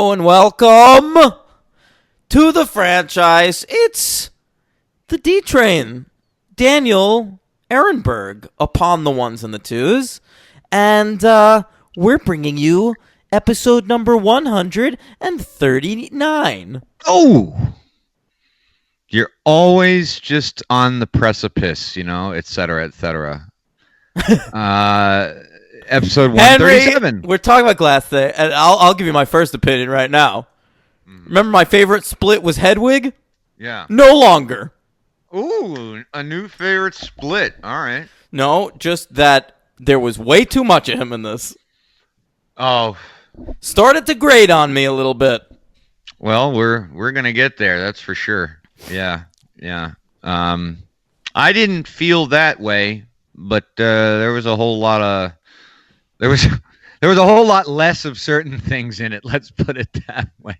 Hello and welcome to the franchise. It's the D-Train, Daniel Ehrenberg, upon the ones and the twos. And we're bringing you episode number 139. Oh! You're always just on the precipice, et cetera, et cetera. Episode 137. Henry, we're talking about Glass today, and I'll give you my first opinion right now. Remember my favorite split was Hedwig? Yeah. No longer. Ooh, a new favorite split. All right. No, just that there was way too much of him in this. Oh. Started to grate on me a little bit. Well, we're gonna get there, that's for sure. Yeah. I didn't feel that way, but there was a whole lot less of certain things in it. Let's put it that way.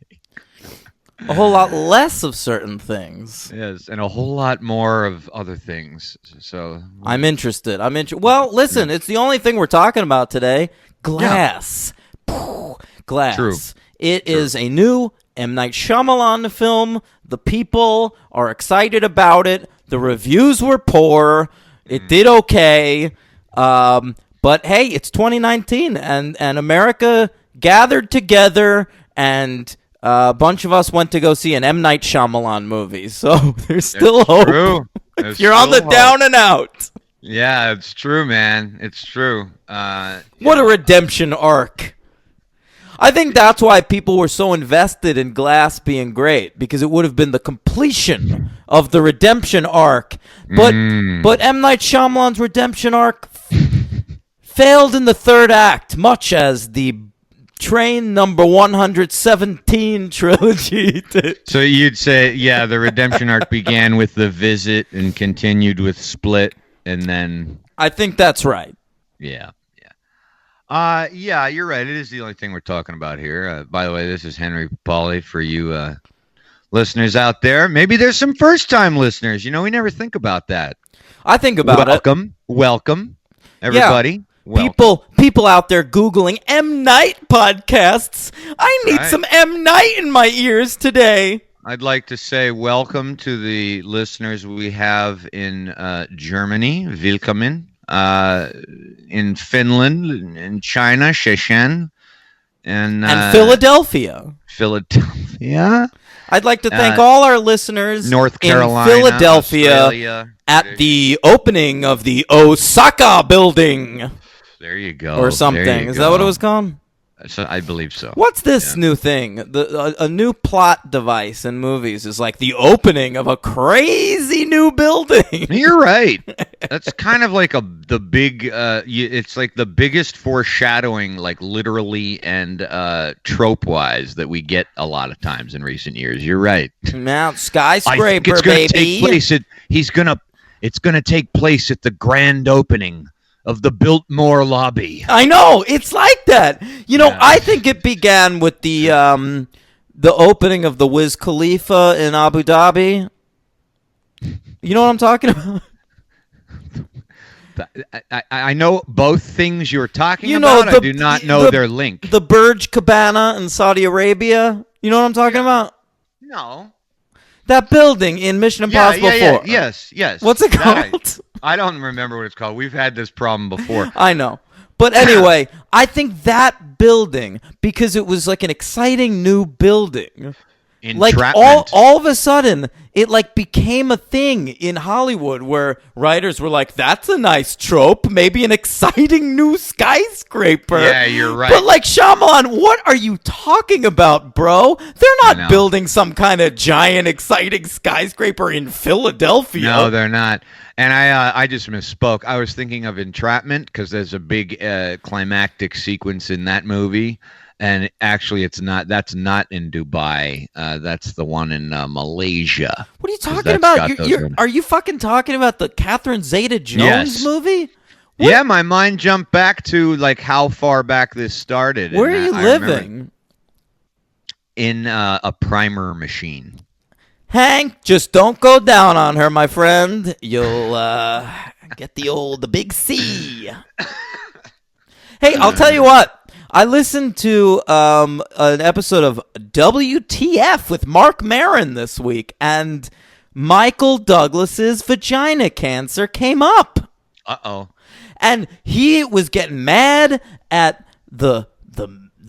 A whole lot less of certain things. Yes, and a whole lot more of other things. So I'm interested. Well, listen, it's the only thing we're talking about today. Glass. Yeah. Glass. True. It is a new M. Night Shyamalan film. The people are excited about it. The reviews were poor. It did okay. But hey, it's 2019, and America gathered together, and a bunch of us went to go see an M. Night Shyamalan movie. So there's still hope. True. If you're on the down and out. Yeah, it's true, man. It's true. What a redemption arc. I think that's why people were so invested in Glass being great, because it would have been the completion of the redemption arc. But M. Night Shyamalan's redemption arc failed in the third act, much as the Train number 117 trilogy did. So you'd say, yeah, the redemption arc began with The Visit and continued with Split, and then... I think that's right. Yeah, you're right. It is the only thing we're talking about here. By the way, this is Henry Pauly for you listeners out there. Maybe there's some first-time listeners. We never think about that. I think about it. Welcome, everybody. Yeah. People out there Googling M. Night podcasts. I need some M. Night in my ears today. I'd like to say welcome to the listeners we have in Germany, Willkommen, in Finland, in China, Shenzhen, and Philadelphia. I'd like to thank all our listeners North Carolina, in Philadelphia, Australia, at the opening of the Osaka building. There you go. Or something. Is that what it was called? I believe so. What's this new thing? A new plot device in movies is like the opening of a crazy new building. You're right. That's kind of like the big. It's like the biggest foreshadowing, like literally and trope-wise, that we get a lot of times in recent years. You're right. Mount Skyscraper, I think it's gonna baby. Take place it's gonna take place at the grand opening of the Biltmore lobby. I know, it's like that. I think it began with the opening of the Wiz Khalifa in Abu Dhabi. You know what I'm talking about? I know both things you're talking about. I do not know their link. The Burj Cabana in Saudi Arabia. You know what I'm talking about? No. That building in Mission Impossible 4. Yes. What's it called? I don't remember what it's called. We've had this problem before. I know. But anyway, I think that building, because it was like an exciting new building. Entrapment. Like all of a sudden, it like became a thing in Hollywood where writers were like, that's a nice trope, maybe an exciting new skyscraper. Yeah, you're right. But like, Shyamalan, what are you talking about, bro? They're not building some kind of giant, exciting skyscraper in Philadelphia. No, they're not. And I just misspoke. I was thinking of Entrapment because there's a big climactic sequence in that movie. And actually, it's not. That's not in Dubai. That's the one in Malaysia. What are you talking about? Are you fucking talking about the Catherine Zeta-Jones movie? What? Yeah, my mind jumped back to like how far back this started. Where are you living? In a primer machine. Hank, just don't go down on her, my friend. You'll get the big C. Hey, I'll tell you what. I listened to an episode of WTF with Mark Maron this week, and Michael Douglas's vagina cancer came up. Uh-oh. And he was getting mad at the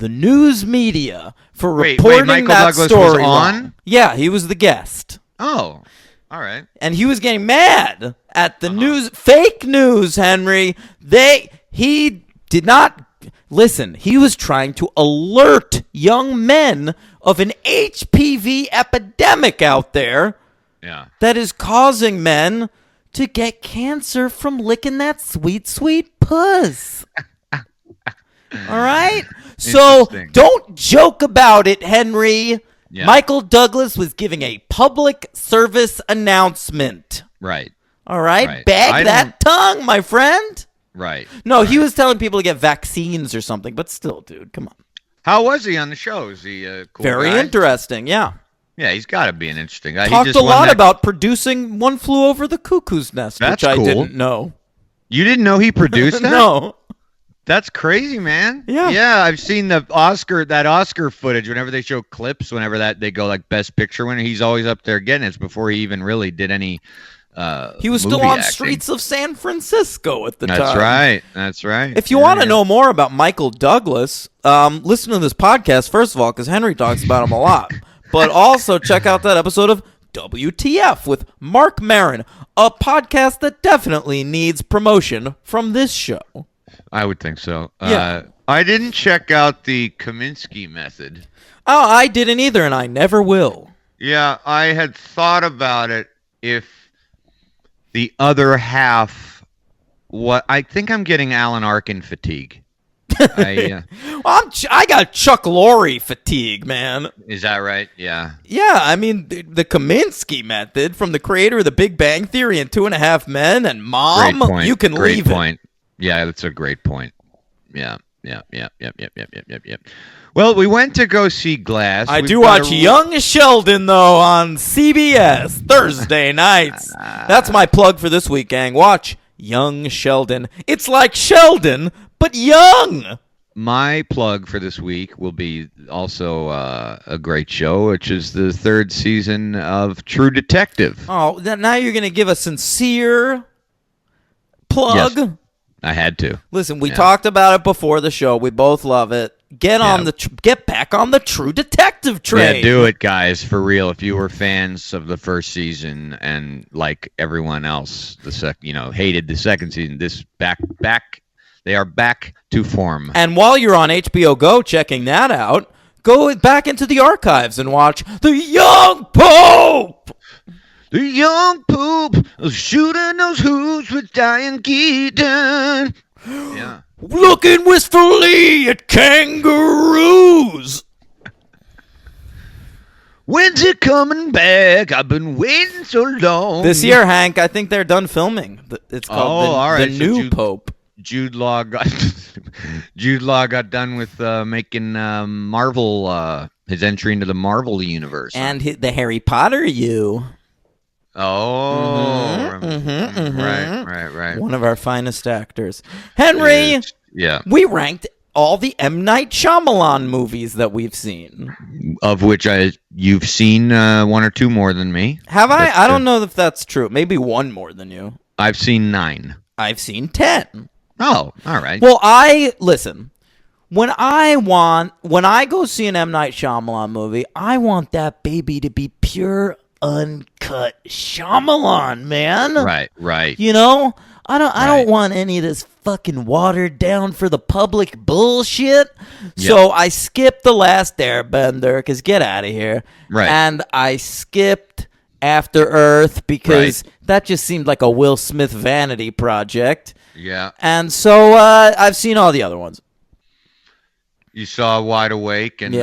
news media for reporting Michael that Douglas story was on? wrong. Yeah, he was the guest. Oh, all right. And he was getting mad at the news, fake news, Henry. He did not listen. He was trying to alert young men of an HPV epidemic out there Yeah. that is causing men to get cancer from licking that sweet, sweet puss. All right? So Interesting. don't joke about it, Henry. Yeah. Michael Douglas was giving a public service announcement. Right. All right? Right. Bag I that tongue, my friend. Right. No, he was telling people to get vaccines or something, but still, dude, come on. How was he on the show? Is he a cool Very guy? interesting, yeah. Yeah, he's got to be an interesting guy. He Talked just a won lot that- about producing One Flew Over the Cuckoo's Nest, That's which I cool. didn't know. You didn't know he produced that? No. That's crazy, man. Yeah. Yeah, I've seen that Oscar footage whenever they show clips, whenever they go like best picture winner, he's always up there getting it. It's before he even really did any He was still movie on acting. streets of San Francisco at the time. That's right. That's right. If you Yeah, want to yeah. know more about Michael Douglas, listen to this podcast, first of all, because Henry talks about him a lot. But also check out that episode of WTF with Mark Maron, a podcast that definitely needs promotion from this show. I would think so. Yeah. I didn't check out the Kaminsky method. Oh, I didn't either, and I never will. Yeah, I had thought about it if the other half. What I think I'm getting Alan Arkin fatigue. I got Chuck Lorre fatigue, man. Is that right? Yeah. Yeah, I mean, the Kaminsky method from the creator of The Big Bang Theory and 2.5 Men and Mom, Great point. you can great leave point. Yeah, that's a great point. Yeah. Well, we went to go see Glass. I We've do got watch a- Young Sheldon, though, on CBS Thursday nights. That's my plug for this week, gang. Watch Young Sheldon. It's like Sheldon, but young. My plug for this week will be also a great show, which is the third season of True Detective. Oh, now you're going to give a sincere plug? Yes. I had to. Listen, we talked about it before the show. We both love it. Get back on the True Detective train. Yeah, do it, guys, for real. If you were fans of the first season and like everyone else, hated the second season, they are back to form. And while you're on HBO Go checking that out, go back into the archives and watch The Young Pope. The young poop shooting those hoops with Diane Keaton. Yeah. Looking wistfully at kangaroos. When's it coming back? I've been waiting so long. This year, Hank, I think they're done filming. It's called all right. The So New Pope. Jude Law got done with making Marvel his entry into the Marvel universe. And the Harry Potter Right. One of our finest actors. Henry, Yeah. we ranked all the M. Night Shyamalan movies that we've seen. Of which you've seen one or two more than me. Have I? That's I don't know if that's true. Maybe one more than you. I've seen 9. I've seen 10. Oh, all right. Well, listen. When I go see an M. Night Shyamalan movie, I want that baby to be pure, uncut Shyamalan, man. Right. You know, I don't want any of this fucking watered down for the public bullshit. So I skipped The Last Airbender because get out of here. Right. And I skipped After Earth because that just seemed like a Will Smith vanity project. Yeah. And so I've seen all the other ones. You saw Wide Awake and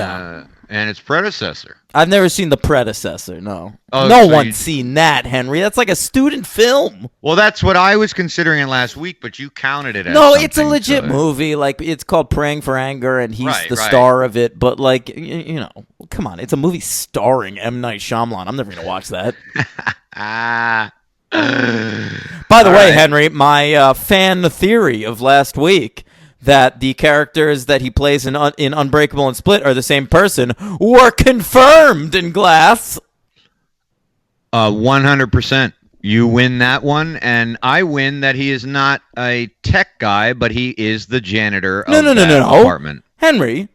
its predecessor. I've never seen the predecessor, no. Oh, no so one's seen that, Henry. That's like a student film. Well, that's what I was considering it last week, but you counted it as No, something, it's a legit so- movie. Like, it's called Praying for Anger, and he's Right, the right. star of it. But, like, you know, come on. It's a movie starring M. Night Shyamalan. I'm never going to watch that. Ah. By the way, right. Henry, my fan theory of last week, that the characters that he plays in Unbreakable and Split are the same person were confirmed in Glass. 100%. You win that one, and I win that he is not a tech guy, but he is the janitor of that apartment. Henry,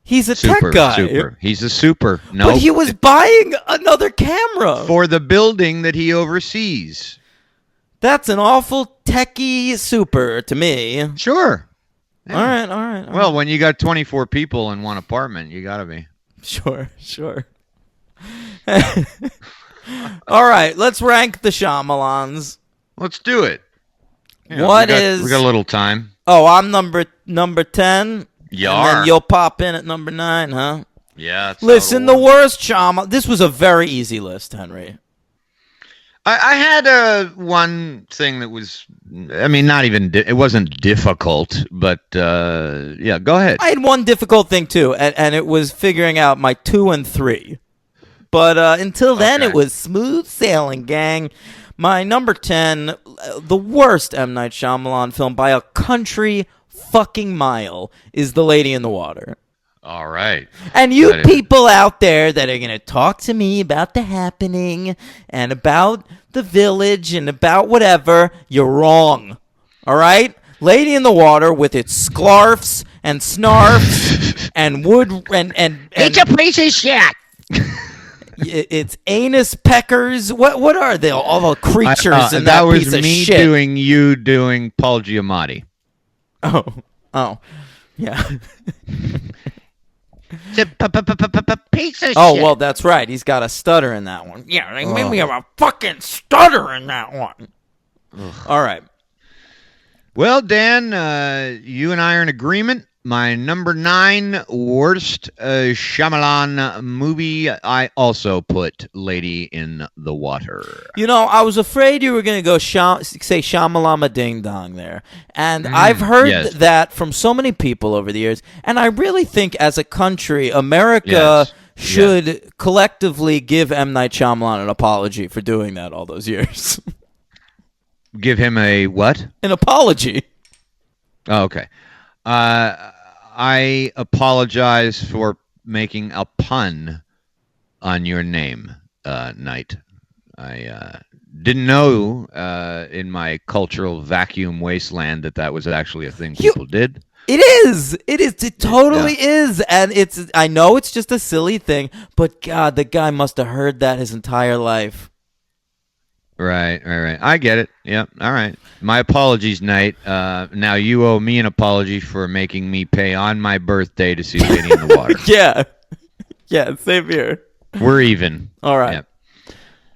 he's a tech guy. He's a super. No, but he was buying another camera for the building that he oversees. That's an awful techie super to me. Sure. Yeah. All right. Well, when you got 24 people in one apartment, you got to be. Sure. All right, let's rank the Shyamalans. Let's do it. We got a little time. Oh, I'm number 10. You and then you'll pop in at number 9, huh? Yeah. Listen, the worst Shyamalan. This was a very easy list, Henry. I had one thing that was, I mean, not even, it wasn't difficult, but yeah, go ahead. I had one difficult thing too, and it was figuring out my 2 and 3. But until then, It was smooth sailing, gang. My number 10, the worst M. Night Shyamalan film by a country fucking mile, is The Lady in the Water. All right. And you people out there that are going to talk to me about The Happening and about The Village and about whatever, you're wrong. All right? Lady in the Water with its sklarfs and snarfs and wood and It's a piece of shit. It's anus peckers. What are they? All the creatures in that piece of shit. That was me doing Paul Giamatti. Oh, yeah. It's a piece of shit. Oh, well, that's right. He's got a stutter in that one. Yeah, they made me have a fucking stutter in that one. All right. Well, Dan, you and I are in agreement. My number 9 worst Shyamalan movie, I also put Lady in the Water. You know, I was afraid you were going to go say Shyamalama Ding Dong there. And I've heard that from so many people over the years. And I really think as a country, America should collectively give M. Night Shyamalan an apology for doing that all those years. Give him a what? An apology. Oh, okay. I apologize for making a pun on your name, Knight. I didn't know in my cultural vacuum wasteland that was actually a thing people did. It is. It totally is. And I know it's just a silly thing, but God, the guy must have heard that his entire life. Right. I get it. Yeah. All right. My apologies, Knight. Now you owe me an apology for making me pay on my birthday to see Lady in the Water. Yeah. Same here. We're even. All right.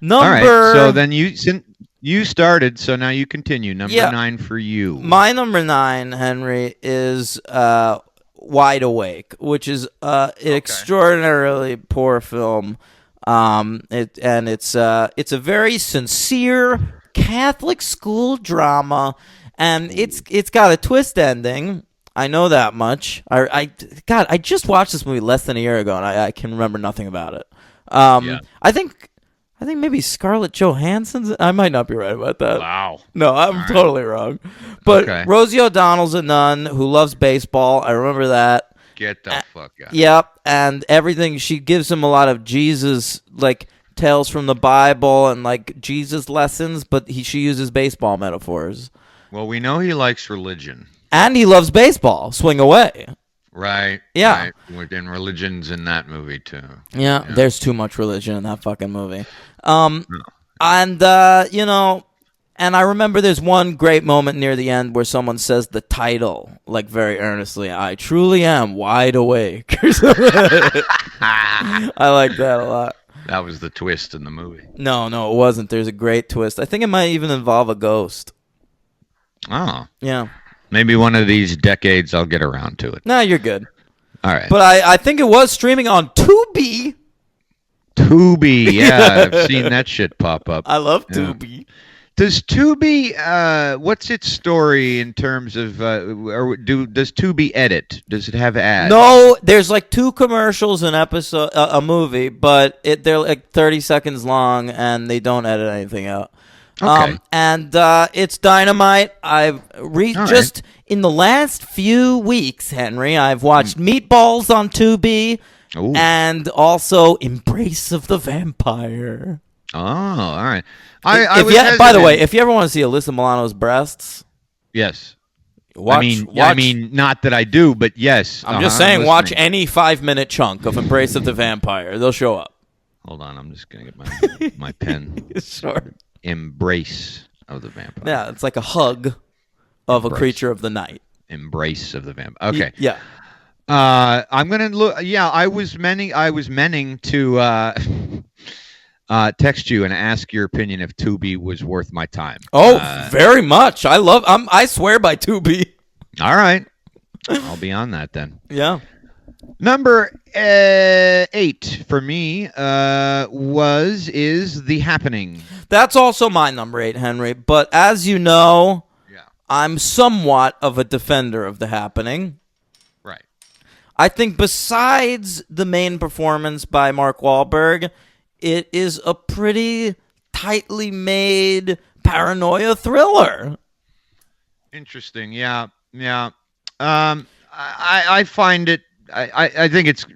Yeah. All right. So then you started. So now you continue. Number 9 for you. My number 9, Henry, is Wide Awake, which is an extraordinarily poor film. It's a very sincere Catholic school drama, and it's got a twist ending. I know that much. I just watched this movie less than a year ago, and I can remember nothing about it. I think maybe Scarlett Johansson's. I might not be right about that. Wow. No, I'm totally wrong. But Rosie O'Donnell's a nun who loves baseball. I remember that. Get the fuck out. Yep, and everything. She gives him a lot of Jesus, like tales from the Bible and like Jesus lessons, but she uses baseball metaphors. Well, we know he likes religion. And he loves baseball. Swing away. Right. Yeah. Right. And religion's in that movie, too. Yeah, there's too much religion in that fucking movie. And, you know... And I remember there's one great moment near the end where someone says the title, like very earnestly, I truly am wide awake. I like that a lot. That was the twist in the movie. No, it wasn't. There's a great twist. I think it might even involve a ghost. Oh. Yeah. Maybe one of these decades I'll get around to it. No, you're good. All right. But I think it was streaming on Tubi. Tubi, yeah. I've seen that shit pop up. I love Tubi. Does Tubi, what's its story in terms of, does Tubi edit? Does it have ads? No, there's like 2 commercials an episode, a movie, but they're like 30 seconds long, and they don't edit anything out. Okay. And it's dynamite. I've just in the last few weeks, Henry, I've watched Meatballs on Tubi Ooh. and also Embrace of the Vampire. Oh, all right. By the way, if you ever want to see Alyssa Milano's breasts, yes. watch. I mean, not that I do, but yes. I'm just saying, listening. watch any 5-minute chunk of Embrace of the Vampire. They'll show up. Hold on, I'm just gonna get my pen. Sure. Embrace of the Vampire. Yeah, it's like a hug of Embrace. a creature of the night. Embrace of the Vampire. Okay. Yeah. I'm gonna look. Yeah, I was meaning to text you and ask your opinion if Tubi was worth my time. Oh, very much. I swear by Tubi. All right, I'll be on that then. Yeah. Number 8 for me is The Happening. That's also my number 8, Henry. But as you know, I'm somewhat of a defender of The Happening. Right. I think besides the main performance by Mark Wahlberg, it is a pretty tightly made paranoia thriller. Interesting. Yeah. I find it. I think it's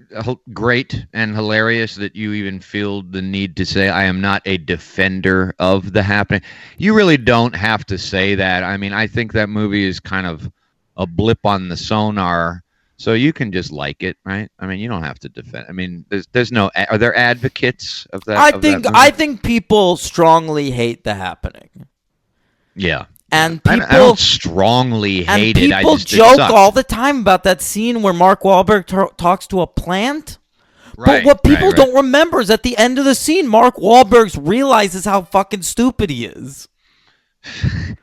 great and hilarious that you even feel the need to say I am not a defender of The Happening. You really don't have to say that. I mean, I think that movie is kind of a blip on the sonar, so you can just like it, right? I mean, you don't have to defend. I mean, there's no. Are there advocates of that? I think people strongly hate The Happening. Yeah. And people I don't strongly hate it. People joke all the time about that scene where Mark Wahlberg talks to a plant. Right, but what people don't remember is at the end of the scene, Mark Wahlberg realizes how fucking stupid he is.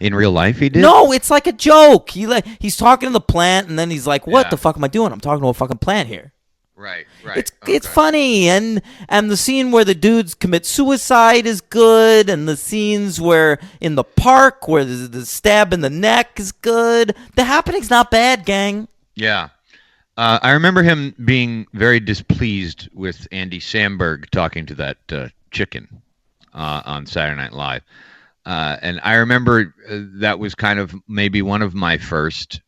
In real life, he did? No, it's like a joke. He's talking to the plant, and then he's like, "What the fuck am I doing? I'm talking to a fucking plant here." Right. It's funny, and the scene where the dudes commit suicide is good, and the scenes where in the park where the stab in the neck is good. The Happening's not bad, gang. Yeah. I remember him being very displeased with Andy Samberg talking to that chicken on Saturday Night Live. And I remember that was kind of maybe one of my first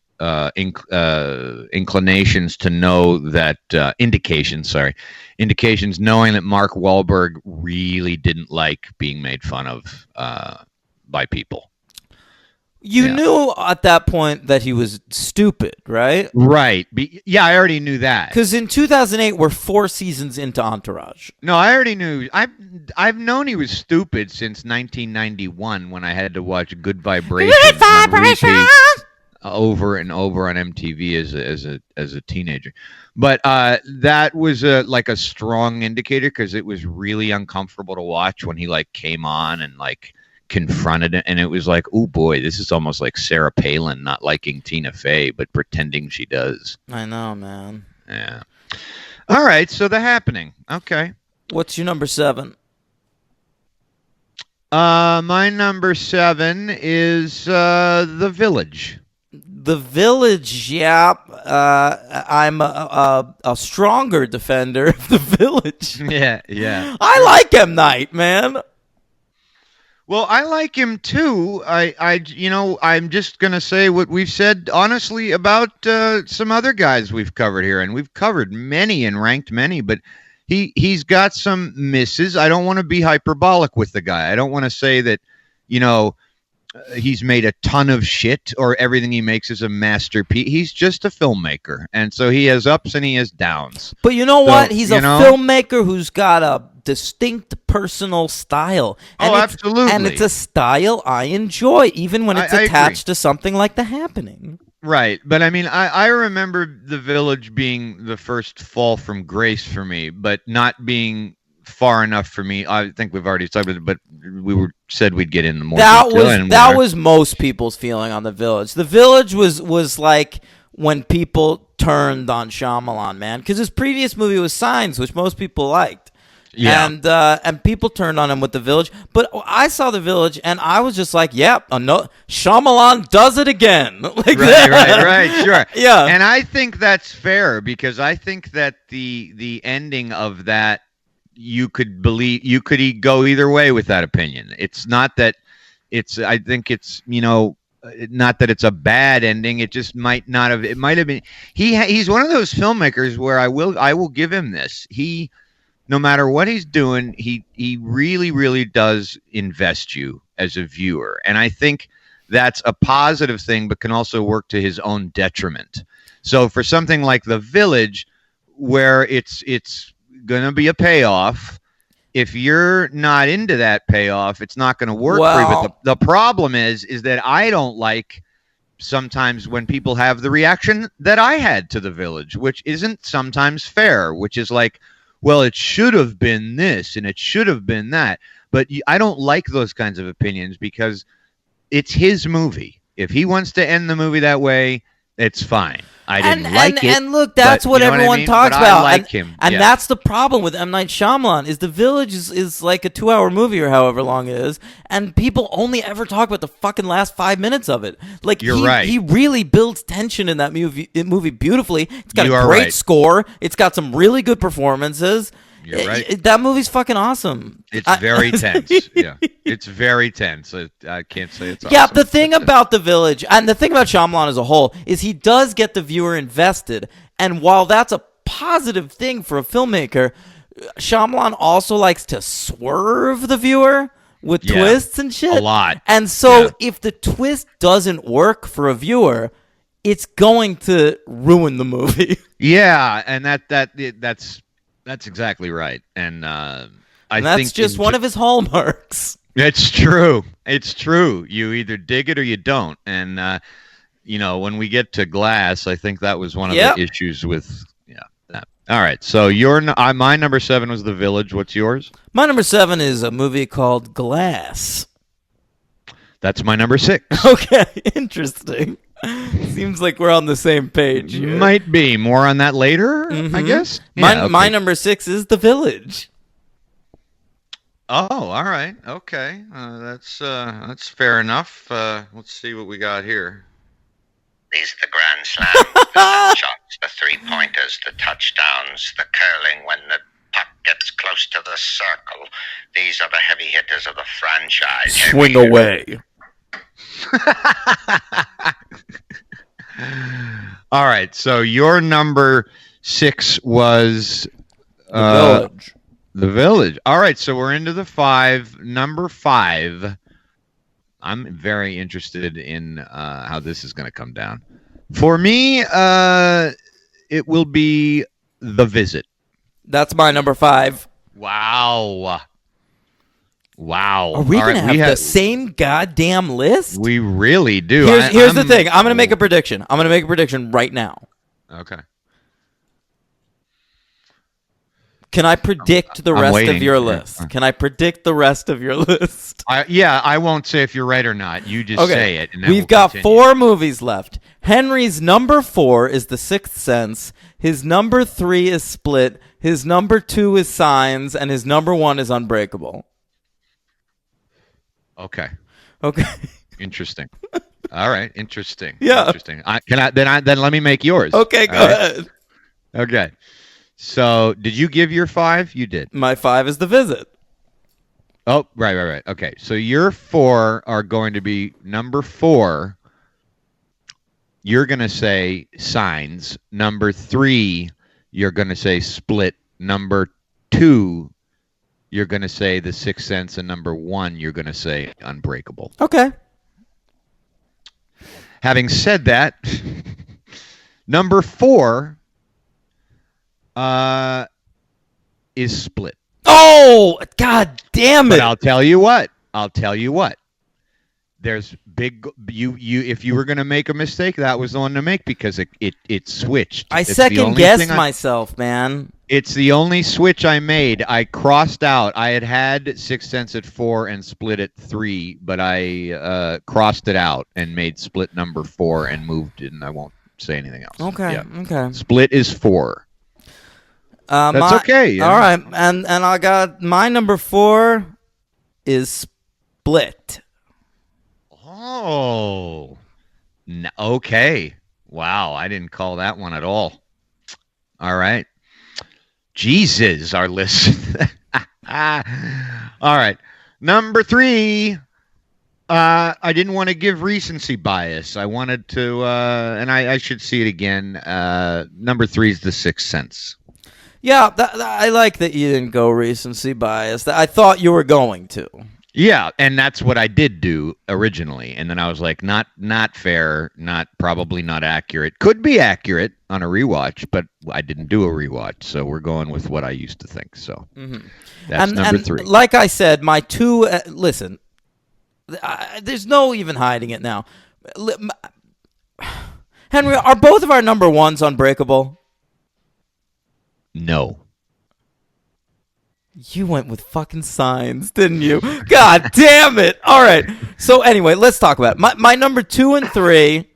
inclinations to know that indications knowing that Mark Wahlberg really didn't like being made fun of by people. You knew at that point that he was stupid, right? Right. I already knew that. Because in 2008, we're 4 seasons into Entourage. No, I already knew. I've known he was stupid since 1991 when I had to watch Good Vibrations. Good Vibrations! Over and over on MTV as a teenager, but that was like a strong indicator because it was really uncomfortable to watch when he like came on and like confronted it, and it was like, oh boy, this is almost like Sarah Palin not liking Tina Fey but pretending she does. I know, man. Yeah. All right, so The Happening. Okay. What's your number 7? My number 7 is The Village. The Village, yeah. I'm a stronger defender of The Village. Yeah. I like M. Night, man. Well, I like him too. I'm just gonna say what we've said honestly about some other guys we've covered here, and we've covered many and ranked many, but he's got some misses. I don't want to be hyperbolic with the guy. I don't want to say that, he's made a ton of shit or everything he makes is a masterpiece. He's just a filmmaker, and so he has ups and he has downs. But you know what? He's a filmmaker who's got a distinct personal style. And absolutely. And it's a style I enjoy, even when it's attached to something like The Happening. Right. But I mean, I remember The Village being the first fall from grace for me, but not being far enough for me. I think we've already talked about it, but said we'd get into more detail. That was most people's feeling on The Village. The Village was like when people turned on Shyamalan, man, because his previous movie was Signs, which most people liked. Yeah. And people turned on him with The Village. But I saw The Village, and I was just like, yep, Shyamalan does it again. Right, sure. Yeah. And I think that's fair, because I think that the ending of that, you could go either way with that opinion. It's not that I think it's, not that it's a bad ending. It just might not have. It might have been. He's one of those filmmakers where I will give him this. No matter what he's doing, he really, really does invest you as a viewer, and I think that's a positive thing, but can also work to his own detriment. So for something like The Village, where it's going to be a payoff, if you're not into that payoff, it's not going to work for you. But the problem is that I don't like sometimes when people have the reaction that I had to The Village, which isn't sometimes fair, which is like, well, it should have been this and it should have been that. But I don't like those kinds of opinions because it's his movie. If he wants to end the movie that way, it's fine. I didn't like it. And look, that's what everyone talks about. I like him. And that's the problem with M. Night Shyamalan is The Village is like a 2-hour movie or however long it is, and people only ever talk about the fucking last 5 minutes of it. Like, you're right. He really builds tension in that movie beautifully. It's got a great score. It's got some really good performances. You're right. That movie's fucking awesome. It's very tense. Yeah, it's very tense. I can't say it's awesome. Yeah, the thing about The Village, and the thing about Shyamalan as a whole, is he does get the viewer invested. And while that's a positive thing for a filmmaker, Shyamalan also likes to swerve the viewer with twists and shit. A lot. And so if the twist doesn't work for a viewer, it's going to ruin the movie. Yeah, and that's exactly right, and I think just one of his hallmarks. It's true. It's true. You either dig it or you don't, and when we get to Glass, I think that was one of the issues with that. All right, so my number 7 was The Village. What's yours? My number 7 is a movie called Glass. That's my number 6. Okay, interesting. Seems like we're on the same page here. Might be. More on that later, I guess. My number 6 is The Village. Oh, all right. Okay. That's fair enough. Let's see what we got here. These are the grand slams, the shots, the three-pointers, the touchdowns, the curling when the puck gets close to the circle. These are the heavy hitters of the franchise. Swing away. All right, so your number 6 was The Village. The Village. All right, so we're into the 5. Number 5. I'm very interested in how this is going to come down. For me, it will be The Visit. That's my number 5. Wow. Are we going to have the same goddamn list? We really do. Here's the thing. I'm going to make a prediction. I'm going to make a prediction right now. Okay. Can I predict the rest of your list? Can I predict the rest of your list? I won't say if you're right or not. You just say it. And then We've got 4 movies left. Henry's number 4 is The Sixth Sense. His number 3 is Split. His number 2 is Signs. And his number 1 is Unbreakable. Okay. Interesting. All right. Interesting. Yeah. Interesting. Then let me make yours. Okay, go ahead. Okay. So, did you give your 5? You did. My 5 is The Visit. Oh, right. Okay. So your 4 are going to be number 4. You're going to say Signs. Number 3, you're going to say Split. Number 2, you're going to say The Sixth Sense, and number 1, you're going to say Unbreakable. Okay. Having said that, number 4 is Split. Oh, God damn it. But I'll tell you what. There's big you if you were going to make a mistake, that was the one to make because it switched. I second guessed myself, man. It's the only switch I made. I crossed out. I had Sixth Sense at 4 and Split at 3, but I crossed it out and made Split number 4 and moved it, and I won't say anything else. Okay. Split is 4. That's okay. Yeah. All right, and I got my number 4 is Split. Oh, okay. Wow, I didn't call that one at all. All right. Jesus, our list. All right. Number 3 I didn't want to give recency bias. I wanted to, and I should see it again. Number 3 is The Sixth Sense. Yeah, I like that you didn't go recency bias. I thought you were going to. Yeah, and that's what I did do originally, and then I was like, not fair, probably not accurate. Could be accurate on a rewatch, but I didn't do a rewatch, so we're going with what I used to think. So that's number 3. Like I said, my 2. Listen, there's no even hiding it now. Henry, are both of our number 1s Unbreakable? No. You went with fucking Signs, didn't you? God damn it. All right. So anyway, let's talk about it. My number 2 and 3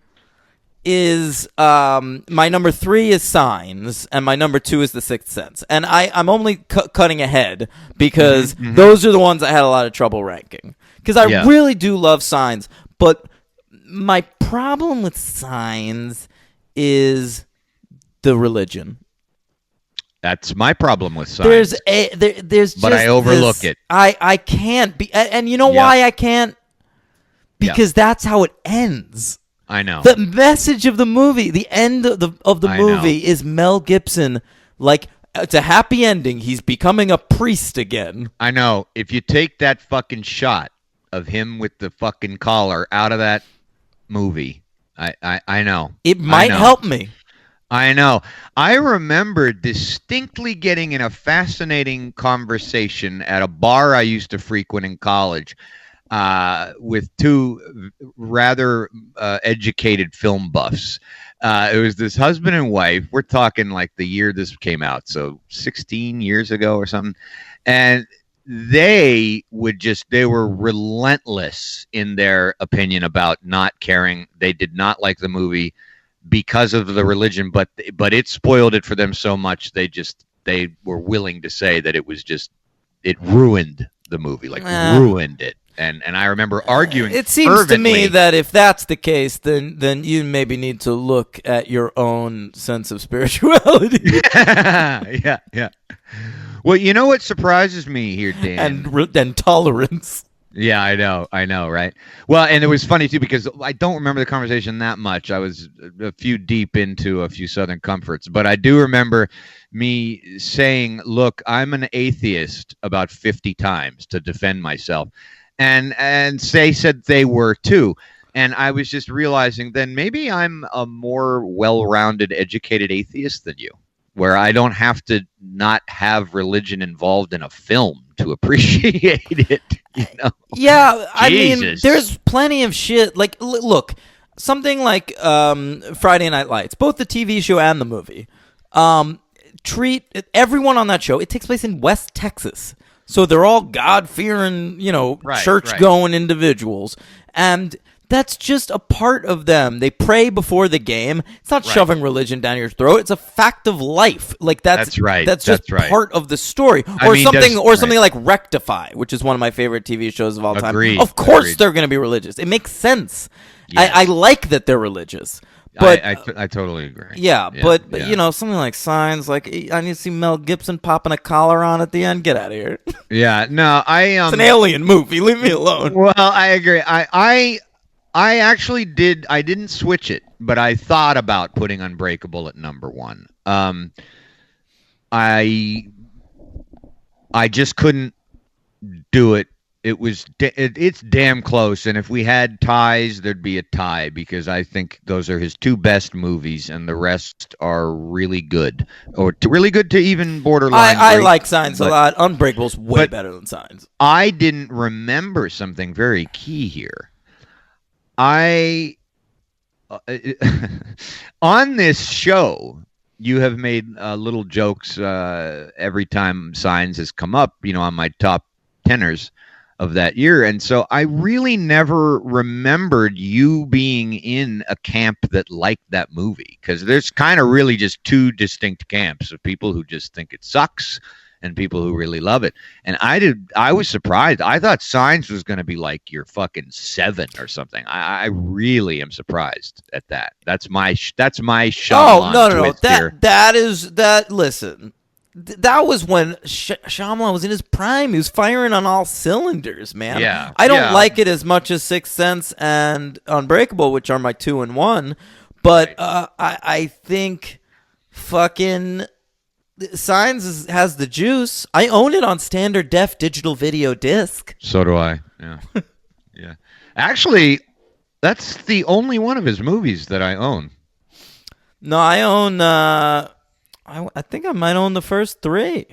is my number 3 is Signs, and my number 2 is The Sixth Sense. And I'm only cutting ahead because those are the ones I had a lot of trouble ranking. Because I really do love Signs, but my problem with Signs is the religion. That's my problem with Signs. There's but I overlook it. I can't be, and you know why I can't? Because that's how it ends. I know. The message of the movie, the end of the movie is Mel Gibson, like, it's a happy ending. He's becoming a priest again. I know. If you take that fucking shot of him with the fucking collar out of that movie, I know. It might help me. I know. I remember distinctly getting in a fascinating conversation at a bar I used to frequent in college with 2 rather educated film buffs. It was this husband and wife. We're talking like the year this came out, so 16 years ago or something. And they were relentless in their opinion about not caring. They did not like the movie because of the religion, but it spoiled it for them so much they were willing to say that it ruined the movie, ruined it. And I remember arguing. It seems to me that if that's the case, then you maybe need to look at your own sense of spirituality. Yeah. Well, you know what surprises me here, Dan, and tolerance. Yeah, I know, right? Well, and it was funny too because I don't remember the conversation that much. I was a few deep into a few Southern Comforts, but I do remember me saying, "Look, I'm an atheist," about 50 times to defend myself, and they said they were too, and I was just realizing then maybe I'm a more well-rounded, educated atheist than you, where I don't have to not have religion involved in a film to appreciate it, you know? Yeah, I mean, there's plenty of shit. Like, look, something like Friday Night Lights, both the TV show and the movie, treat everyone on that show. It takes place in West Texas, so they're all God-fearing, church-going individuals, and that's just a part of them. They pray before the game. It's not shoving religion down your throat. It's a fact of life. Like that's right. That's just part of the story. Or something like Rectify, which is one of my favorite TV shows of all time. Of course they're going to be religious. It makes sense. Yes. I like that they're religious. But I totally agree. Yeah, but something like Signs, like I need to see Mel Gibson popping a collar on at the end. Get out of here. Yeah, no, it's an alien movie. Leave me alone. Well, I agree. I actually did. I didn't switch it, but I thought about putting Unbreakable at number 1. I just couldn't do it. It's damn close, and if we had ties, there'd be a tie because I think those are his 2 best movies, and the rest are really good, or really good to even borderline. I like Signs a lot. Unbreakable's way better than Signs. I didn't remember something very key here. On this show, you have made little jokes every time Signs has come up, on my top tenors of that year. And so I really never remembered you being in a camp that liked that movie, because there's kind of really just 2 distinct camps of people who just think it sucks and people who really love it. And I was surprised. I thought Signs was going to be like your fucking 7 or something. I really am surprised at that. That's my shot. Oh, no. Listen, that was when Shyamalan was in his prime. He was firing on all cylinders, man. Yeah, I don't yeah. like it as much as Sixth Sense and Unbreakable, which are my 2 and 1. But I think fucking Signs has the juice. I own it on standard def digital video disc. So do I. Yeah. Yeah. Actually, that's the only one of his movies that I own. No, I own. I think I might own the first 3.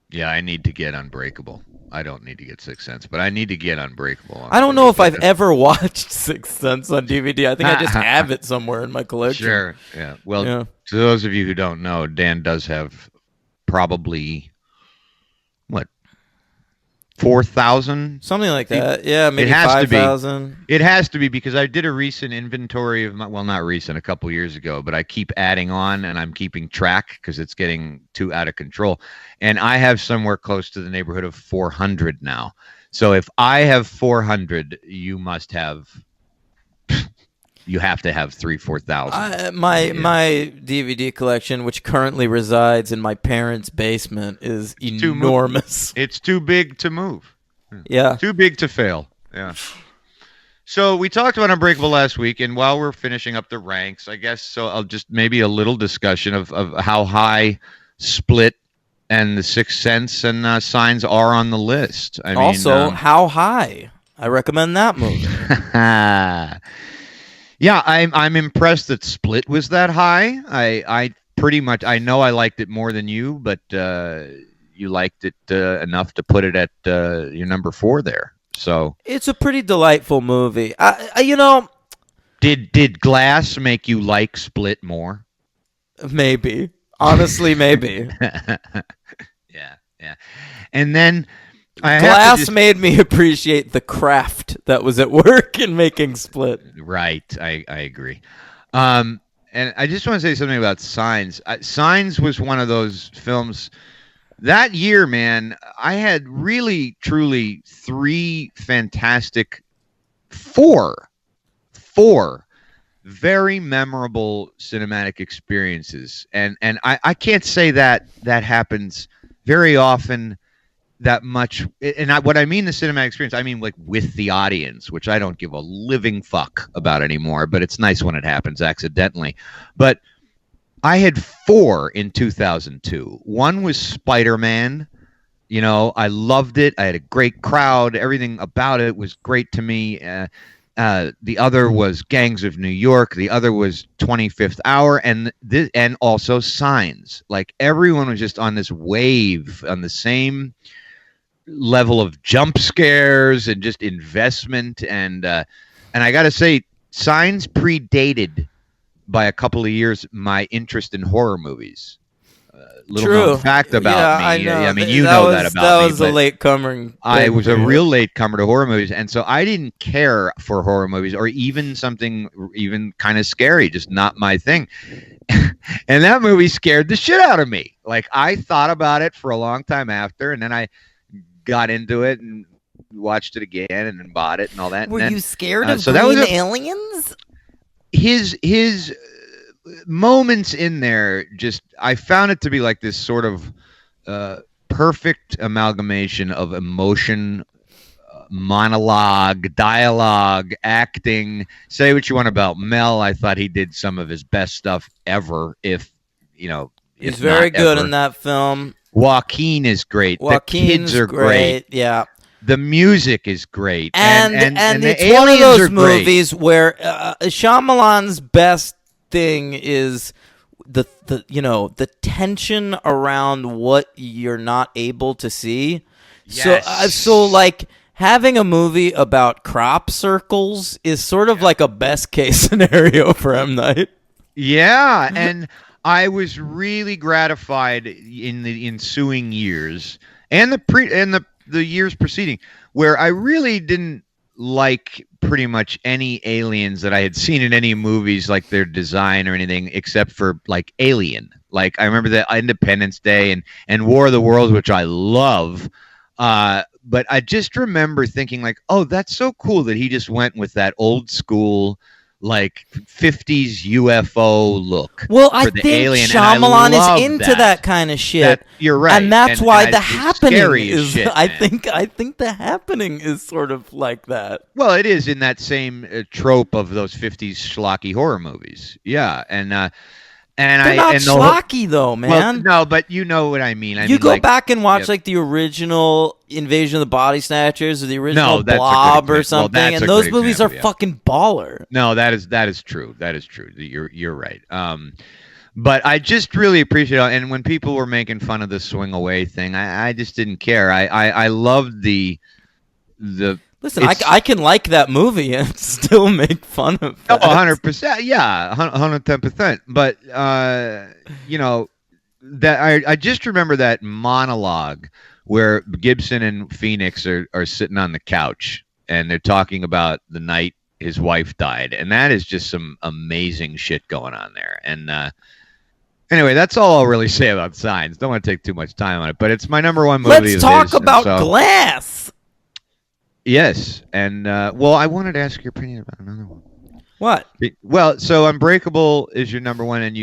Yeah, I need to get Unbreakable. I don't need to get Sixth Sense, but I need to get Unbreakable. I don't know if I've ever watched Sixth Sense on DVD. I think I just have it somewhere in my collection. Sure. Yeah. Well, Yeah. to those of you who don't know, Dan does have probably what 4,000. Something like that. Yeah, maybe It has to be. 5,000. It has to be because I did a recent inventory of well, not recent, a couple years ago, but I keep adding on and I'm keeping track because it's getting too out of control. And I have somewhere close to the neighborhood of 400 now. So if I have 400, you must have. You have to have 4,000. My DVD collection, which currently resides in my parents' basement, is enormous. It's too big to move. Yeah. Too big to fail. Yeah. So we talked about Unbreakable last week, and while we're finishing up the ranks, I guess, so I'll just maybe a little discussion of how high Split and The Sixth Sense and Signs are on the list. I mean, How High? I recommend that movie. Yeah, I'm impressed that Split was that high. I pretty much, I know I liked it more than you, but you liked it enough to put it at your number 4 there. So It's a pretty delightful movie. did Glass make you like Split more? Maybe. Honestly, maybe. Yeah. And then I have to Glass just- made me appreciate the craft that was at work in making Split. Right, I agree. And I just want to say something about Signs. Signs was one of those films that year, man. I had really, truly 3 fantastic, 4 very memorable cinematic experiences, and I can't say that happens very often. That much, and what I mean the cinematic experience, I mean like with the audience, which I don't give a living fuck about anymore, but it's nice when it happens accidentally. But I had 4 in 2002. One was Spider-Man. You know, I loved it. I had a great crowd. Everything about it was great to me. The other was Gangs of New York. The other was 25th Hour, and also Signs. Like everyone was just on this wave, on the same level of jump scares and just investment, and I gotta say, Signs predated by a couple of years my interest in horror movies. Little known fact about me. I know. I mean, you know that about me. That was a latecomer. I was a real latecomer to horror movies, and so I didn't care for horror movies or even something even kind of scary, just not my thing. And that movie scared the shit out of me. Like I thought about it for a long time after, and then I got into it and watched it again and then bought it and all that. Were and then, you scared of so that green was aliens? His moments in there, just I found it to be like this sort of perfect amalgamation of emotion, monologue, dialogue, acting. Say what you want about Mel. I thought he did some of his best stuff ever. If you know, He's if very not good ever. in that film. Joaquin is great. The kids are great. Yeah. The music is great. And the it's one of aliens those are great. movies where Shyamalan's best thing is the tension around what you're not able to see. Yes. So like having a movie about crop circles is sort of like a best case scenario for M. Night. Yeah, and I was really gratified in the ensuing years and the years preceding, where I really didn't like pretty much any aliens that I had seen in any movies, like their design or anything, except for like Alien. Like I remember the Independence Day and War of the Worlds, which I love. But I just remember thinking like, oh, that's so cool that he just went with that old school, like 50s UFO look. Well, I for the think alien, and I Shyamalan love is into that kind of shit. You're right, and that's and why it's The Happening scary as is. shit, I man. think The Happening is sort of like that. Well, it is in that same trope of those 50s schlocky horror movies. Yeah, They're not schlocky though, man. Well, no, but you know what I mean. You go like, back and watch yeah. like the original Invasion of the Body Snatchers or the original No, that's a good Blob or example. Well, something, that's and a those good movies example, are yeah. fucking baller. No, that is true. That is true. You're right. But I just really appreciate it. And when people were making fun of the swing away thing, I just didn't care. I loved the. Listen, I can like that movie and still make fun of it. Oh, 100%. Yeah, 110%. But you know, that I just remember that monologue where Gibson and Phoenix are sitting on the couch and they're talking about the night his wife died, and that is just some amazing shit going on there. And anyway, that's all I'll really say about Signs. Don't want to take too much time on it, but it's my number one movie. Let's talk about Glass. Yes, and well, I wanted to ask your opinion about another one. What? Well, so Unbreakable is your number one, and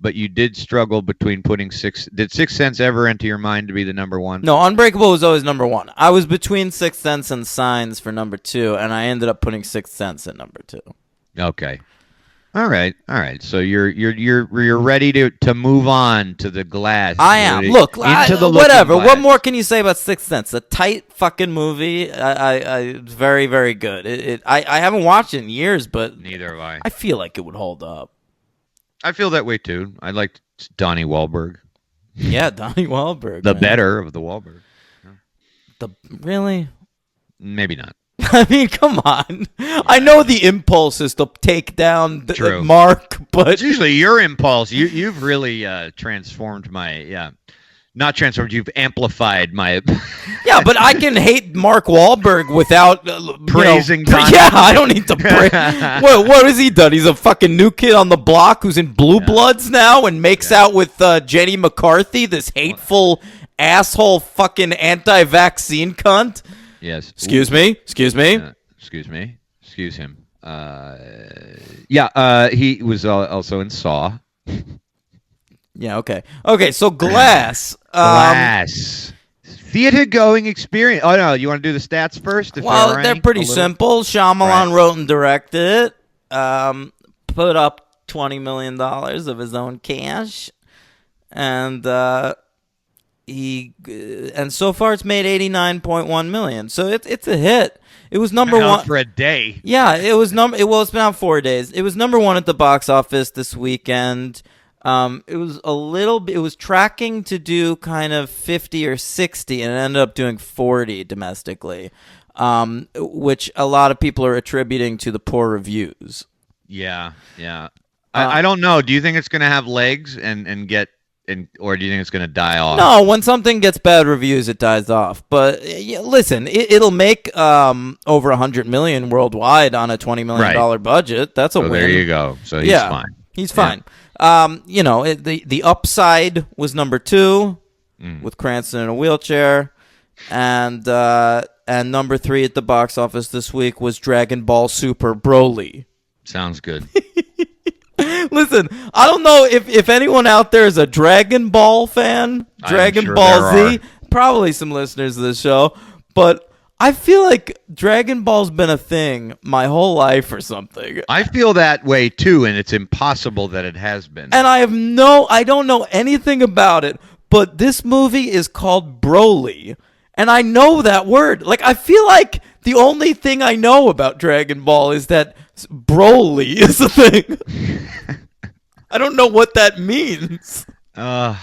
but you did struggle between putting Did Sixth Sense ever enter your mind to be the number one? No, Unbreakable was always number one. I was between Sixth Sense and Signs for number two, and I ended up putting Sixth Sense at number two. Okay. All right. So you're ready to move on to the Glass. I am. Look, whatever. What more can you say about Sixth Sense? A tight fucking movie. It's very, very good. I haven't watched it in years, but neither have I. I feel like it would hold up. I feel that way too. I liked Donnie Wahlberg. Yeah, Donnie Wahlberg. The man. better of the Wahlberg. Really? Maybe not. I mean, come on. I know the impulse is to take down Mark, but it's usually your impulse. You've really transformed my not transformed. You've amplified my. Yeah, but I can hate Mark Wahlberg without praising. Donnie. Yeah, I don't need to praise. What has he done? He's a fucking new kid on the block who's in Blue Bloods now and makes out with Jenny McCarthy, this hateful asshole, fucking anti-vaccine cunt. Yes. Excuse me. Excuse him. He was also in Saw. Yeah. Okay. So Glass. Glass. Theater going experience. Oh no, you want to do the stats first? Well, they're pretty simple. Shyamalan wrote and directed it. Put up $20 million of his own cash, and and so far it's made $89.1 million. So it's a hit. It was number one for a day. Yeah, it was it's been out 4 days. It was number one at the box office this weekend. It was tracking to do kind of 50 or 60, and it ended up doing 40 domestically, which a lot of people are attributing to the poor reviews. Yeah. I don't know. Do you think it's going to have legs and get? Or do you think it's going to die off? No, when something gets bad reviews, it dies off. But listen, it'll make over $100 million worldwide on a $20 million budget. That's a win. There you go. So he's fine. He's fine. The Upside was number two with Cranston in a wheelchair, and number three at the box office this week was Dragon Ball Super Broly. Sounds good. Listen, I don't know if anyone out there is a Dragon Ball fan, Dragon Ball Z, probably some listeners of this show, but I feel like Dragon Ball's been a thing my whole life or something. I feel that way too, and it's impossible that it has been. And I don't know anything about it, but this movie is called Broly, and I know that word. Like, I feel like the only thing I know about Dragon Ball is that Broly is a thing. I don't know what that means. I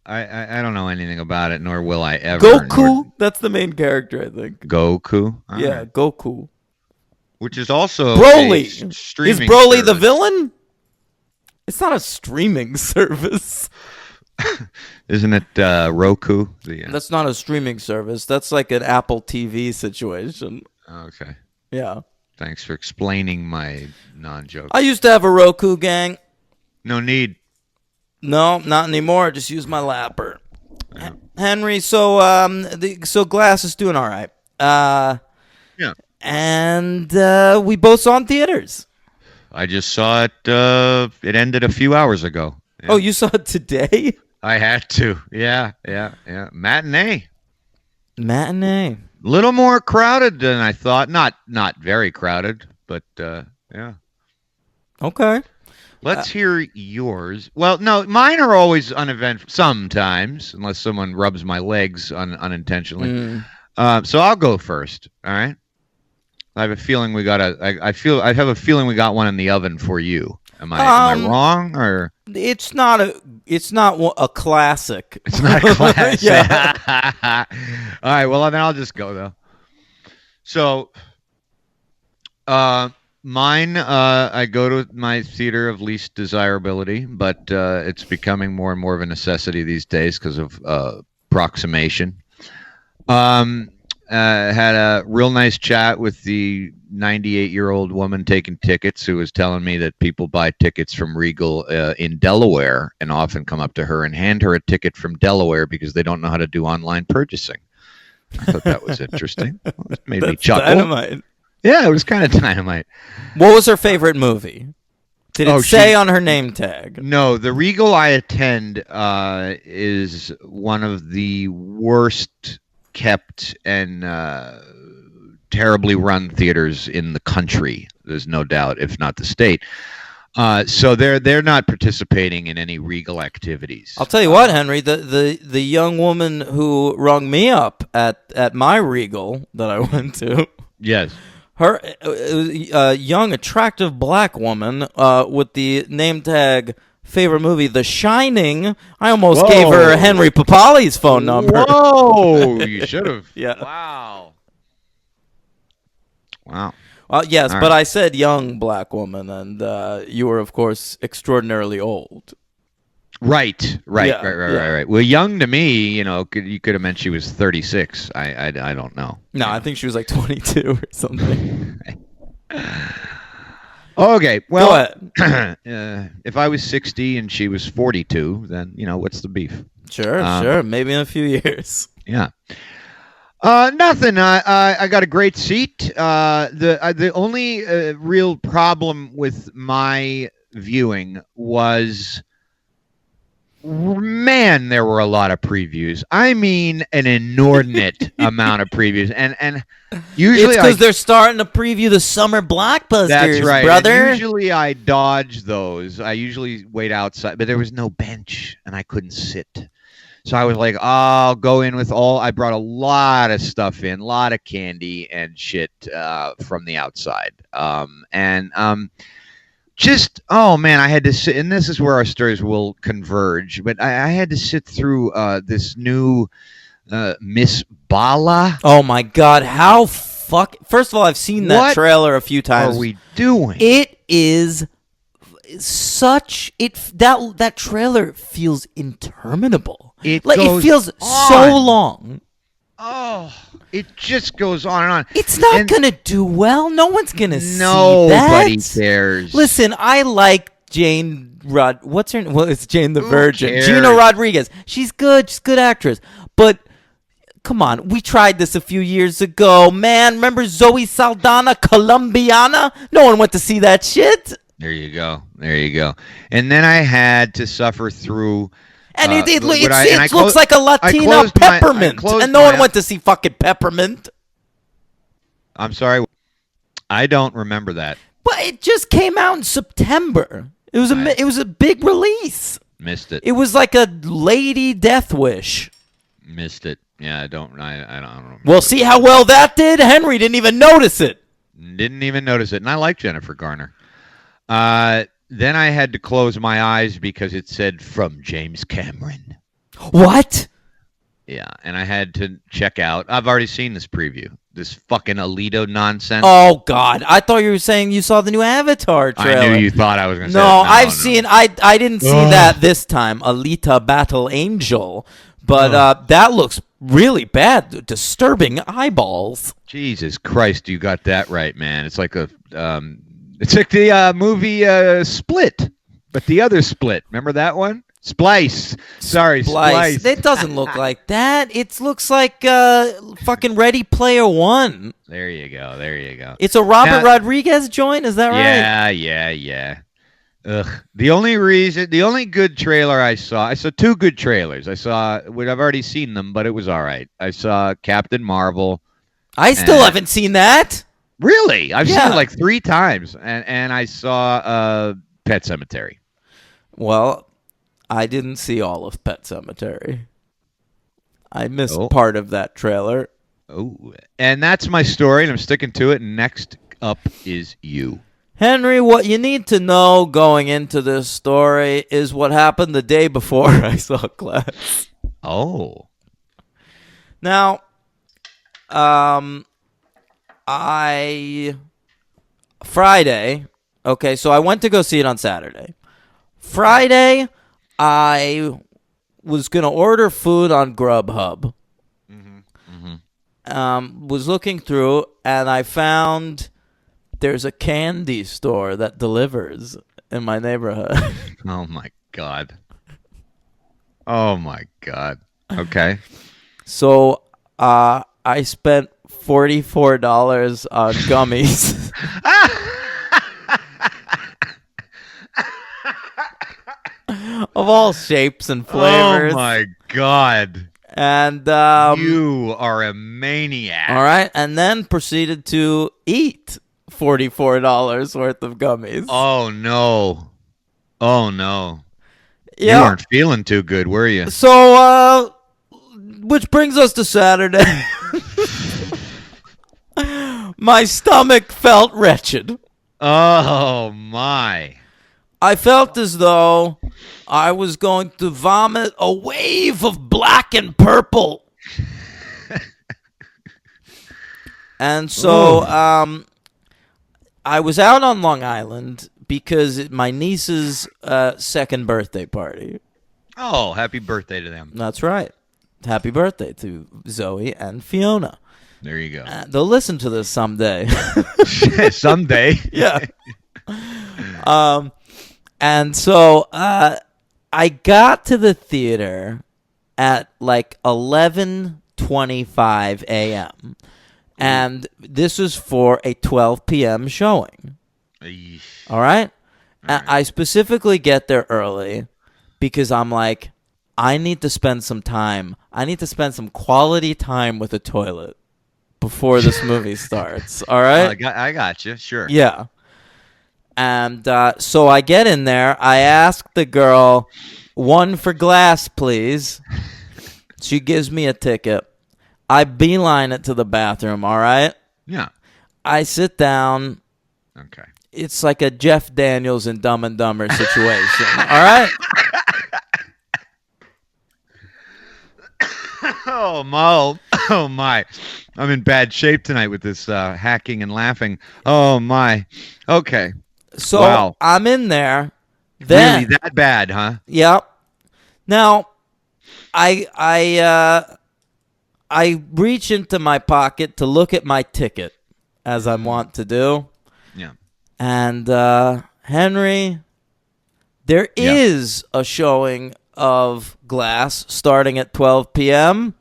don't know anything about it, nor will I ever. Goku? That's the main character, I think. Goku? Yeah, right. Goku. Which is also Broly. Streaming is Broly service. The villain? It's not a streaming service. Isn't it Roku? That's not a streaming service. That's like an Apple TV situation. Okay. Yeah. Thanks for explaining my non-joke. I used to have a Roku, gang. No need. No, not anymore. Just use my lapper. Henry, so Glass is doing all right. Yeah. And we both saw in theaters. I just saw it. It ended a few hours ago. Yeah. Oh, you saw it today? I had to. Yeah. Matinee. Matinee. Little more crowded than I thought. Not very crowded, but yeah. Okay. Let's hear yours. Well, no, mine are always uneventful. Sometimes, unless someone rubs my legs unintentionally. So I'll go first. All right. I have a feeling we got I have a feeling we got one in the oven for you. Am I wrong or? It's not a classic. It's not a classic. Yeah. All right. Well, then I'll just go though. So, mine, I go to my theater of least desirability, but it's becoming more and more of a necessity these days because of proximation. Had a real nice chat with the 98-year-old woman taking tickets who was telling me that people buy tickets from Regal in Delaware and often come up to her and hand her a ticket from Delaware because they don't know how to do online purchasing. I thought that was interesting. It made me chuckle. Dynamite. Yeah, it was kind of dynamite. What was her favorite movie? Did it say on her name tag? No, the Regal I attend is one of the worst kept and terribly run theaters in the country. There's no doubt, if not the state. So they're not participating in any Regal activities. I'll tell you what, Henry, the young woman who rung me up at my Regal that I went to. Yes. Her young, attractive black woman with the name tag favorite movie, The Shining. I almost gave her Henry Papali's phone number. Whoa, you should have. Yeah. Wow. Yes, All but right. I said young black woman, and you were, of course, extraordinarily old. Right. Yeah. Well, young to me, you could have meant she was 36. I don't know. No, I think she was like 22 or something. Okay, Go well, ahead. if I was 60 and she was 42, then what's the beef? Sure. Maybe in a few years. Yeah. Nothing. I got a great seat. The only real problem with my viewing was, man, there were a lot of previews. I mean, an inordinate amount of previews, and usually it's because they're starting to preview the summer blockbusters. That's right, brother. And usually I dodge those. I usually wait outside, but there was no bench, and I couldn't sit. So I was like, I'll go in with I brought a lot of stuff in, a lot of candy and shit from the outside. Just, oh man, I had to sit, and this is where our stories will converge, but I had to sit through this new Miss Bala. Oh my God, how First of all, I've seen that trailer a few times. What are we doing? It is that trailer feels interminable. It feels on. so long. Oh, it just goes on and on. It's not gonna do well. No one's gonna see that. Nobody cares. Listen, I like Jane what's her name? Well, it's Jane the Virgin. Cares? Gina Rodriguez. She's good. She's a good actress. But come on, we tried this a few years ago. Man, remember Zoe Saldana, Colombiana? No one went to see that shit. There you go. And then I had to suffer through. And it looks like a Latina Peppermint. And no one went to see fucking Peppermint. I'm sorry. I don't remember that. But it just came out in September. It was a big release. Missed it. It was like a lady death wish. Missed it. Yeah, I don't remember. Well, see how well that did? Henry didn't even notice it. Didn't even notice it. And I like Jennifer Garner. Then I had to close my eyes because it said from James Cameron. What? Yeah, and I had to check out. I've already seen this preview. This fucking Alito nonsense. Oh, God. I thought you were saying you saw the new Avatar trailer. I knew you thought I was going to say No, that. I've seen. I didn't see that this time. Alita Battle Angel. But that looks really bad. Disturbing eyeballs. Jesus Christ, you got that right, man. It's like the movie Split, but the other Split. Remember that one? Splice. Sorry, Splice. It doesn't look like that. It looks like fucking Ready Player One. There you go. There you go. It's a Robert Now- Rodriguez joint. Is that right? Yeah. Ugh. The only good trailer I saw two good trailers. I've already seen them, but it was all right. I saw Captain Marvel. I still haven't seen that. Really? I've seen Yeah. it like 3 times, and I saw Pet Sematary. Well, I didn't see all of Pet Sematary. I missed Oh. part of that trailer. Oh, and that's my story, and I'm sticking to it. Next up is you. Henry, what you need to know going into this story is what happened the day before I saw Glass. Oh. Now, Friday, okay, so I went to go see it on Saturday. Friday, I was going to order food on Grubhub. Was looking through, and I found there's a candy store that delivers in my neighborhood. Oh my god. Oh my god. Okay. So I spent $44 on gummies. Of all shapes and flavors. Oh my god. And You are a maniac. all right, and then proceeded to eat $44 worth of gummies. Oh no. Oh no. Yeah. You weren't feeling too good, were you? So which brings us to Saturday. My stomach felt wretched. Oh my. I felt as though I was going to vomit a wave of black and purple. And so I was out on Long Island because my niece's second birthday party. Oh, happy birthday to them. That's right. Happy birthday to Zoe and Fiona. There you go. They'll listen to this someday. Someday. Yeah. And so I got to the theater at like 11:25 a.m. And this is for a 12 p.m. showing. Eesh. All right? I specifically get there early because I'm like, I need to spend some time. I need to spend some quality time with a toilet before this movie starts. All right? I got you. Sure. Yeah. And so I get in there. I ask the girl, 1 for Glass, please. She gives me a ticket. I beeline it to the bathroom, all right? Yeah. I sit down. Okay. It's like a Jeff Daniels and Dumb and Dumber situation, all right? Oh my. I'm in bad shape tonight with this hacking and laughing. Oh my. Okay. So Wow. I'm in there. Then, Really that bad, huh? Yep. Now, I reach into my pocket to look at my ticket, as I want to do. Yeah. And Henry, there is a showing of Glass starting at 12 p.m.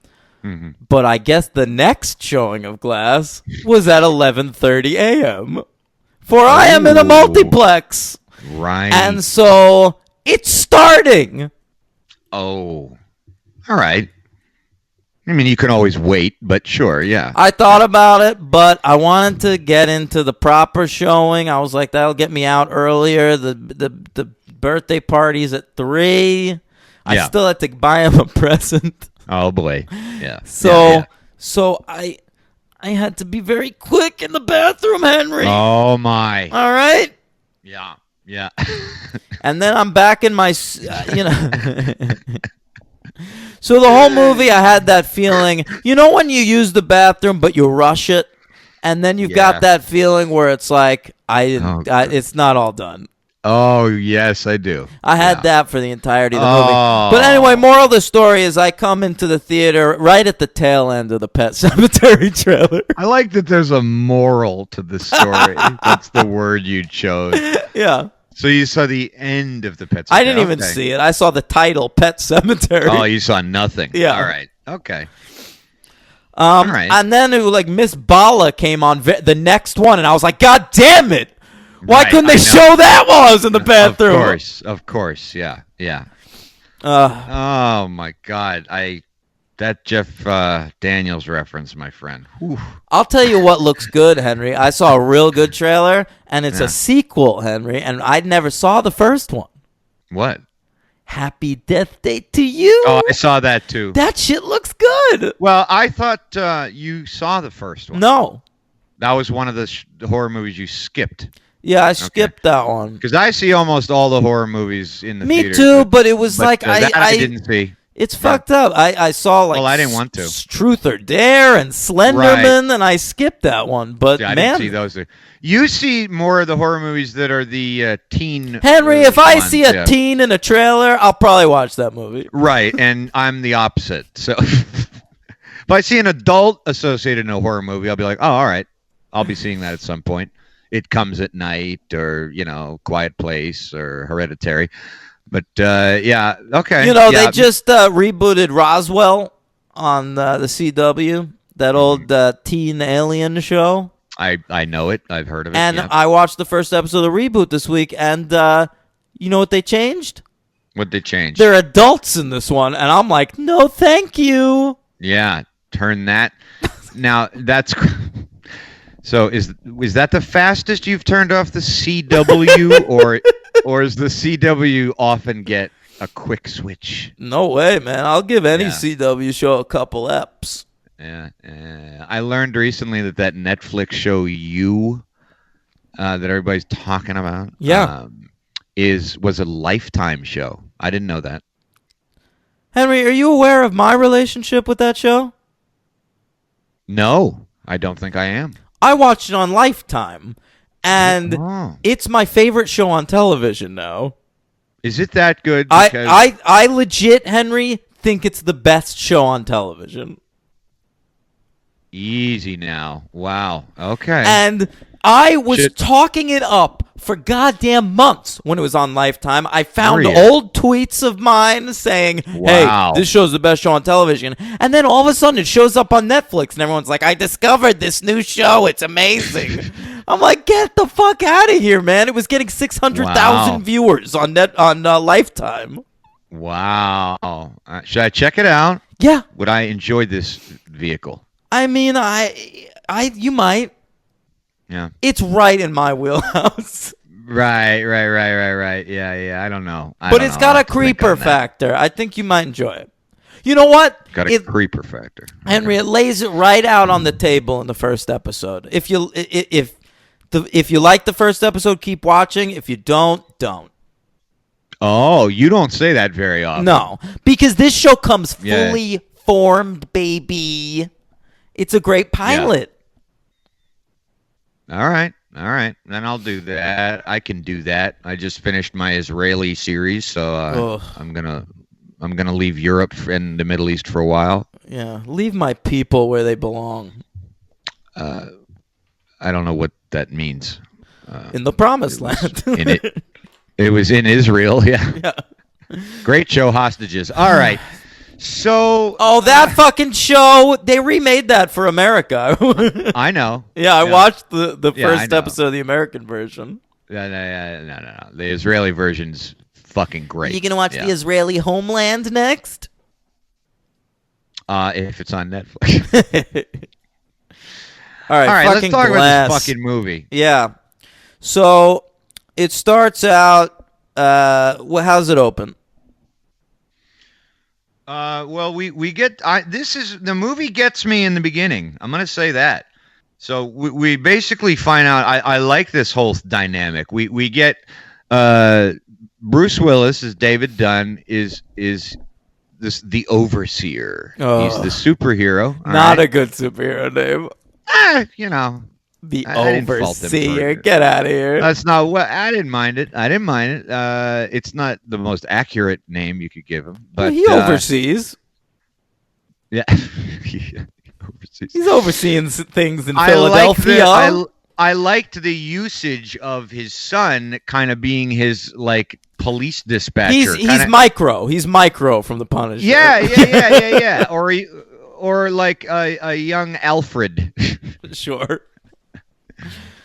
Mm-hmm. But I guess the next showing of Glass was at 11:30 a.m. For I am in a Ooh. multiplex. Right. And so it's starting. Oh. All right. I mean, you can always wait, but sure, yeah. I thought about it, but I wanted to get into the proper showing. I was like, that'll get me out earlier. The birthday party's at 3. I Yeah. still had to buy him a present. Oh boy. Yeah. So I had to be very quick in the bathroom, Henry. Oh my. All right? Yeah. Yeah. And then I'm back in my, So the whole movie, I had that feeling. You know when you use the bathroom, but you rush it? And then you've Yeah. got that feeling where it's like, Oh, it's not all done. Oh yes, I do. I had Yeah. that for the entirety of the Oh. movie. But anyway, moral of the story is I come into the theater right at the tail end of the Pet Cemetery trailer. I like that there's a moral to the story. That's the word you chose. Yeah. So you saw the end of the Pet Sematary. I didn't even see it. I saw the title, Pet Cemetery. Oh, you saw nothing. Yeah. All right. Okay. All right. And then like Miss Bala came on the next one, and I was like, God damn it! Why Right, couldn't they I know. show that while I was in the bathroom? Of course. Yeah. Uh, Oh my God. That Jeff Daniels reference, my friend. Whew. I'll tell you what looks good, Henry. I saw a real good trailer, and it's Yeah. a sequel, Henry, and I never saw the first one. What? Happy Death Day to You. Oh, I saw that too. That shit looks good. Well, I thought you saw the first one. No. That was one of the horror movies you skipped. Yeah, I skipped that one. Because I see almost all the horror movies in the Me theater. too, but it was like that I didn't see. It's fucked up. I saw like Well, I didn't want to. Truth or Dare and Slenderman, and I skipped that one. But I man, didn't see those. You see more of the horror movies that are the teen. Henry, if I ones, see a teen in a trailer, I'll probably watch that movie. right, and I'm the opposite. So if I see an adult associated in a horror movie, I'll be like, oh, all right, I'll be seeing that at some point. It Comes at Night, or Quiet Place, or Hereditary. But yeah, okay. They just rebooted Roswell on the CW, that old teen alien show. I know it. I've heard of it. And yeah. I watched the first episode of the reboot this week, and you know what they changed? What they changed? They're adults in this one, and I'm like, no, thank you. Yeah, turn that. Now that's. So is that the fastest you've turned off the CW, or is the CW often get a quick switch? No way, man. I'll give any Yeah. CW show a couple eps. Yeah, I learned recently that Netflix show You, that everybody's talking about, Yeah. was a Lifetime show. I didn't know that. Henry, are you aware of my relationship with that show? No, I don't think I am. I watched it on Lifetime, and Oh. it's my favorite show on television now. Is it that good? Because I legit, Henry, think it's the best show on television. Easy now. Wow. Okay. And I was Shit. talking it up for goddamn months when it was on Lifetime. I found Were ya? old tweets of mine saying, Wow. hey, this show's the best show on television. And then all of a sudden it shows up on Netflix and everyone's like, I discovered this new show. It's amazing. I'm like, get the fuck out of here, man. It was getting 600,000 Wow. viewers on Lifetime. Wow. Should I check it out? Yeah. Would I enjoy this vehicle? I mean, you might. Yeah. It's right in my wheelhouse. Right. Yeah. I don't know. But it's got a creeper factor. I think you might enjoy it. You know what? Got a creeper factor. Henry, it lays it right out on the table in the first episode. If you like the first episode, keep watching. If you don't. Oh, you don't say that very often. No, because this show comes Yeah. fully formed, baby. It's a great pilot. All right. Then I'll do that. I can do that. I just finished my Israeli series, so I'm gonna leave Europe and the Middle East for a while. Yeah, leave my people where they belong. I don't know what that means. In the promised land. It was in Israel. Yeah. Great show, Hostages. All right. So. Oh, that fucking show! They remade that for America. I know. Yeah, I watched the Yeah, I first know. episode of the American version. No. The Israeli version's fucking great. You gonna watch Yeah. the Israeli Homeland next? If it's on Netflix. All right, All right, let's fucking talk Glass. about this fucking movie. Yeah. So it starts out. How's it open? Well, we get the movie gets me in the beginning. I'm gonna say that. So we basically find out. I like this whole dynamic. We get Bruce Willis as David Dunn is the overseer. Oh. He's the superhero. all Not right? a good superhero name. I The didn't fault him for overseer. it. Get out of here. That's not what I didn't mind it. It's not the most accurate name you could give him, but he oversees. Yeah, he oversees. He's overseeing things in I like Philadelphia. I liked the usage of his son kind of being his like police dispatcher. He's kinda, Micro. He's Micro from The Punisher. yeah. Or like a young Alfred. Sure.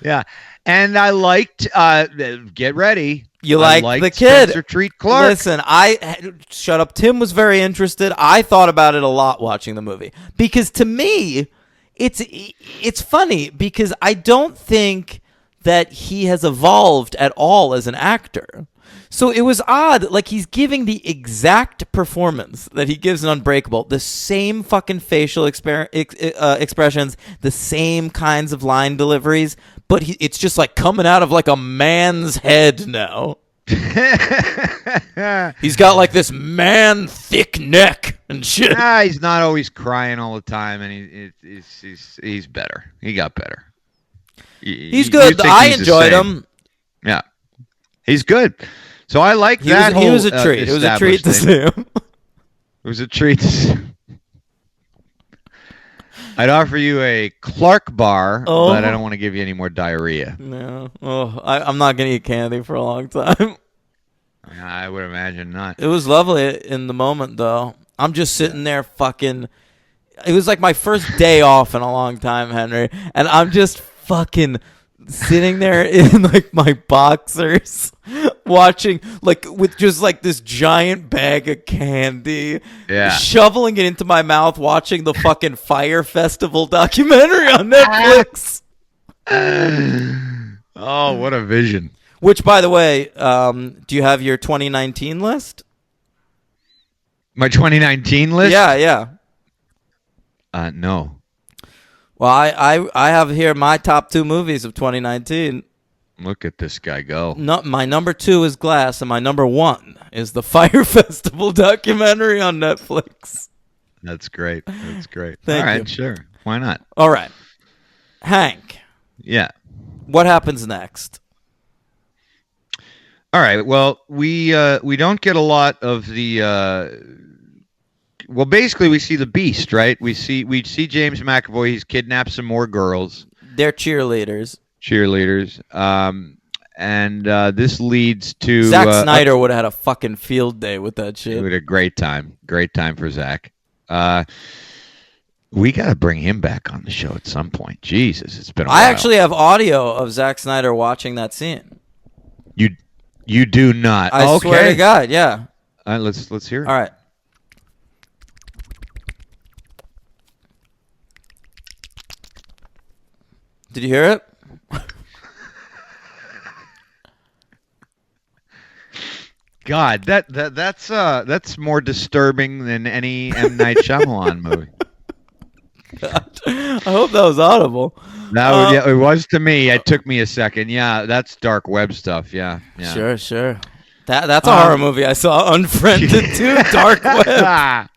Yeah. And I liked get ready. You I liked liked the kid. Spencer Treat Clark. Listen, shut up. Tim was very interested. I thought about it a lot watching the movie because to me, it's funny because I don't think that he has evolved at all as an actor. So it was odd. Like, he's giving the exact performance that he gives in Unbreakable. The same fucking facial expressions, the same kinds of line deliveries, but it's just like coming out of like a man's head now. He's got like this man thick neck and shit. He's not always crying all the time, and he's better. He got better. He's good. I enjoyed him. Yeah, he's good. So I like that. He was a treat. It was a treat to see him. It was a treat. I'd offer you a Clark bar, but I don't want to give you any more diarrhea. No. I'm not going to eat candy for a long time. I would imagine not. It was lovely in the moment, though. I'm just sitting there fucking... It was like my first day off in a long time, Henry. And I'm just fucking sitting there in like my boxers watching like with just like this giant bag of candy, shoveling it into my mouth, watching the fucking Fire Festival documentary on Netflix. Oh, what a vision. Which, by the way, do you have your 2019 list? My 2019 list? Yeah. No. Well, I have here my top 2 movies of 2019. Look at this guy go. No, my number 2 is Glass, and my number 1 is the Fire Festival documentary on Netflix. That's great. That's great. Thank All right, you. sure. Why not? All right. Hank. Yeah. What happens next? All right. Well, we don't get a lot of the well, basically we see the Beast, right? We see James McAvoy. He's kidnapped some more girls. They're cheerleaders. And this leads to Zack Snyder would have had a fucking field day with that shit. It would have a great time for Zack. We got to bring him back on the show at some point. Jesus, it's been a while. I actually have audio of Zack Snyder watching that scene. You do not. I swear to God, yeah. Let's hear it. All right. Did you hear it? God, that's more disturbing than any M. Night Shyamalan movie. God. I hope that was audible. It was to me. It took me a second. Yeah, that's dark web stuff. Yeah. Sure. That's a horror movie I saw, Unfriended too. Dark web.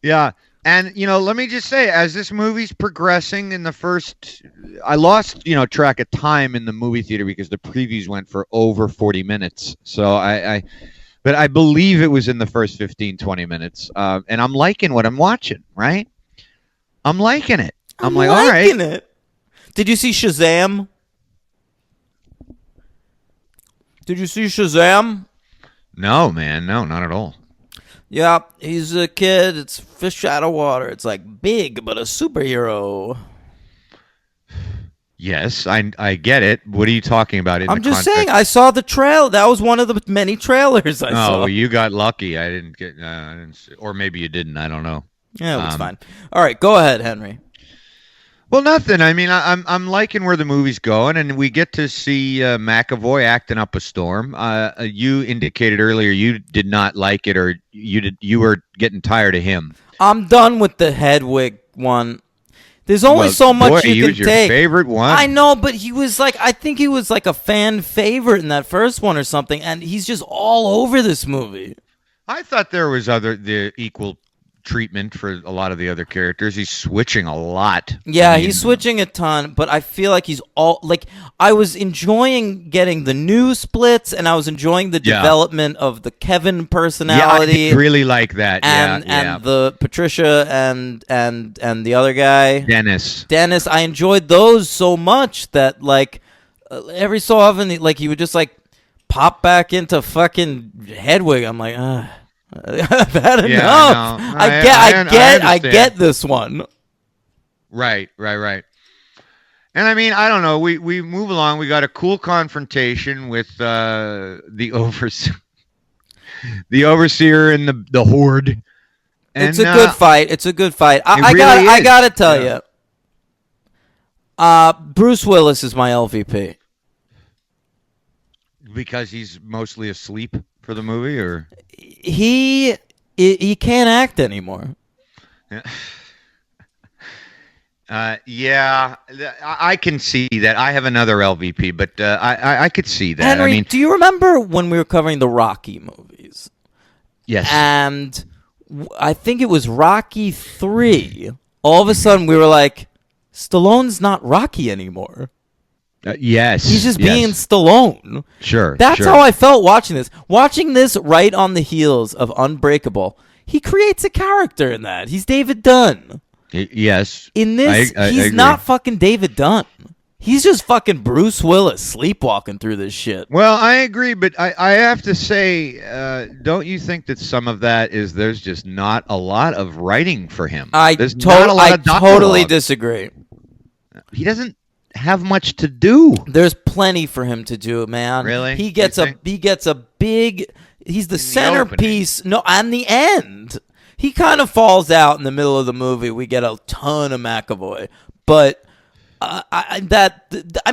Yeah. And, let me just say, as this movie's progressing in the first... I lost, track of time in the movie theater because the previews went for over 40 minutes. So but I believe it was in the first 15, 20 minutes. And I'm liking what I'm watching, right? I'm liking it. I'm like, all right. It. Did you see Shazam? No, man. No, not at all. Yeah, he's a kid. It's fish out of water. It's like big, but a superhero. Yes, I get it. What are you talking about? I'm just saying, I saw the trail. That was one of the many trailers I saw. Oh, you got lucky. I didn't get, or maybe you didn't. I don't know. Yeah, it's fine. All right, go ahead, Henry. Well, nothing. I mean, I'm liking where the movie's going, and we get to see McAvoy acting up a storm. You indicated earlier you did not like it, or you were getting tired of him. I'm done with the Hedwig one. There's only so much you can take. Your favorite one. I know, but I think he was like a fan favorite in that first one or something, and he's just all over this movie. I thought there was the equal treatment for a lot of the other characters. He's switching a lot. Yeah, I mean, he's switching a ton, but I feel like he's all like I was enjoying getting the new splits, and I was enjoying the Yeah. development of the Kevin Yeah, I personality. did really like that. and yeah. the Patricia and the other guy Dennis. I enjoyed those so much that like every so often like he would just like pop back into fucking Hedwig. I'm like, I've had enough. Yeah, I know. I understand. get this one. Right. And I mean, I don't know. We move along. We got a cool confrontation with the overseer, and the horde. And, It's a good fight. It's a good fight. I really is. gotta tell Yeah. you, Bruce Willis is my LVP. Because he's mostly asleep for the movie, or He can't act anymore. yeah, I can see that. I have another LVP, but I could see that. Henry, I mean, do you remember when we were covering the Rocky movies? yes, And I think it was Rocky 3. All of a sudden, we were like, Stallone's not Rocky anymore. yes, He's just yes. being Stallone. Sure. That's sure. how I felt watching this. Watching this right on the heels of Unbreakable, he creates a character in that. He's David Dunn. Yes. In this, I he's agree. not fucking David Dunn. He's just fucking Bruce Willis sleepwalking through this shit. Well, I agree, but I have to say, don't you think that some of that is there's just not a lot of writing for him? There's not a lot of totally dialogue. disagree. He doesn't have much to do. There's plenty for him to do, man. Really? He gets You a think? he gets a big. He's the the centerpiece. No, and the end. He kind of falls out in the middle of the movie. We get a ton of McAvoy, but I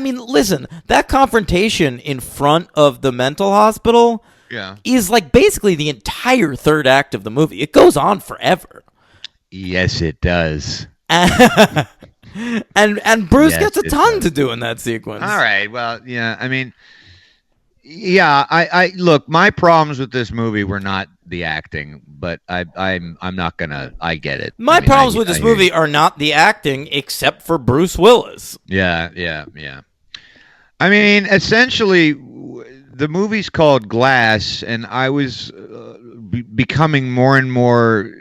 mean, listen, that confrontation in front of the mental hospital Yeah. is like basically the entire third act of the movie. It goes on forever. Yes, it does. And Bruce Yes, gets a it ton does. to do in that sequence. All right. Well, yeah. I mean, yeah. I look. My problems with this movie were not the acting, but I'm not gonna. I get it. My I mean, problems with this I hear you. movie are not the acting, except for Bruce Willis. Yeah. I mean, essentially, the movie's called Glass, and I was becoming more and more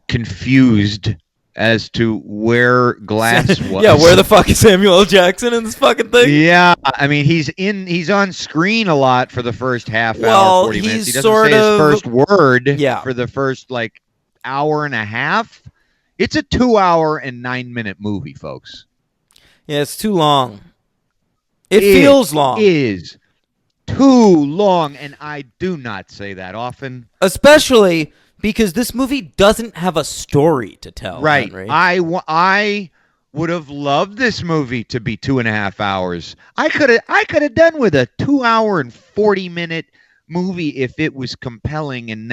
confused as to where Glass was. Yeah, where the fuck is Samuel L. Jackson in this fucking thing? Yeah, I mean, he's on screen a lot for the first half Well, hour, 40 minutes. He he's doesn't sort say his of- first word Yeah. for the first like hour and a half. It's a 2-hour and 9-minute movie, folks. Yeah, it's too long. It feels long. Is too long, and I do not say that often. Especially because this movie doesn't have a story to tell. Right. Henry. I would have loved this movie to be 2.5 hours. I could have done with a 2-hour and 40-minute movie if it was compelling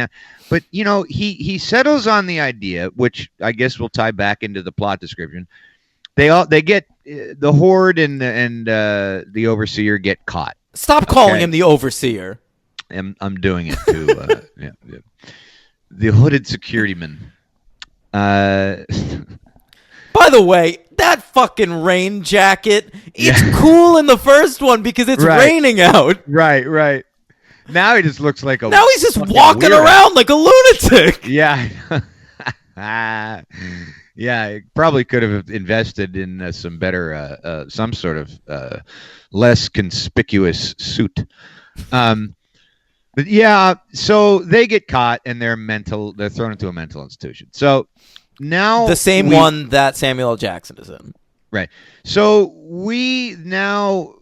but he settles on the idea, which I guess will tie back into the plot description. They get the horde and the overseer get caught. Stop calling Okay. him the overseer. I'm doing it too. Yeah. The hooded security man. By the way, that fucking rain jacket, it's Yeah. cool in the first one because it's Right. raining out. Right. Now he just looks like a. Now he's just fucking walking weirdo. around like a lunatic. Yeah. Yeah, he probably could have invested in some better, some sort of less conspicuous suit. But yeah, so they get caught and they're thrown into a mental institution. So now The same one that Samuel L. Jackson is in. Right. So we now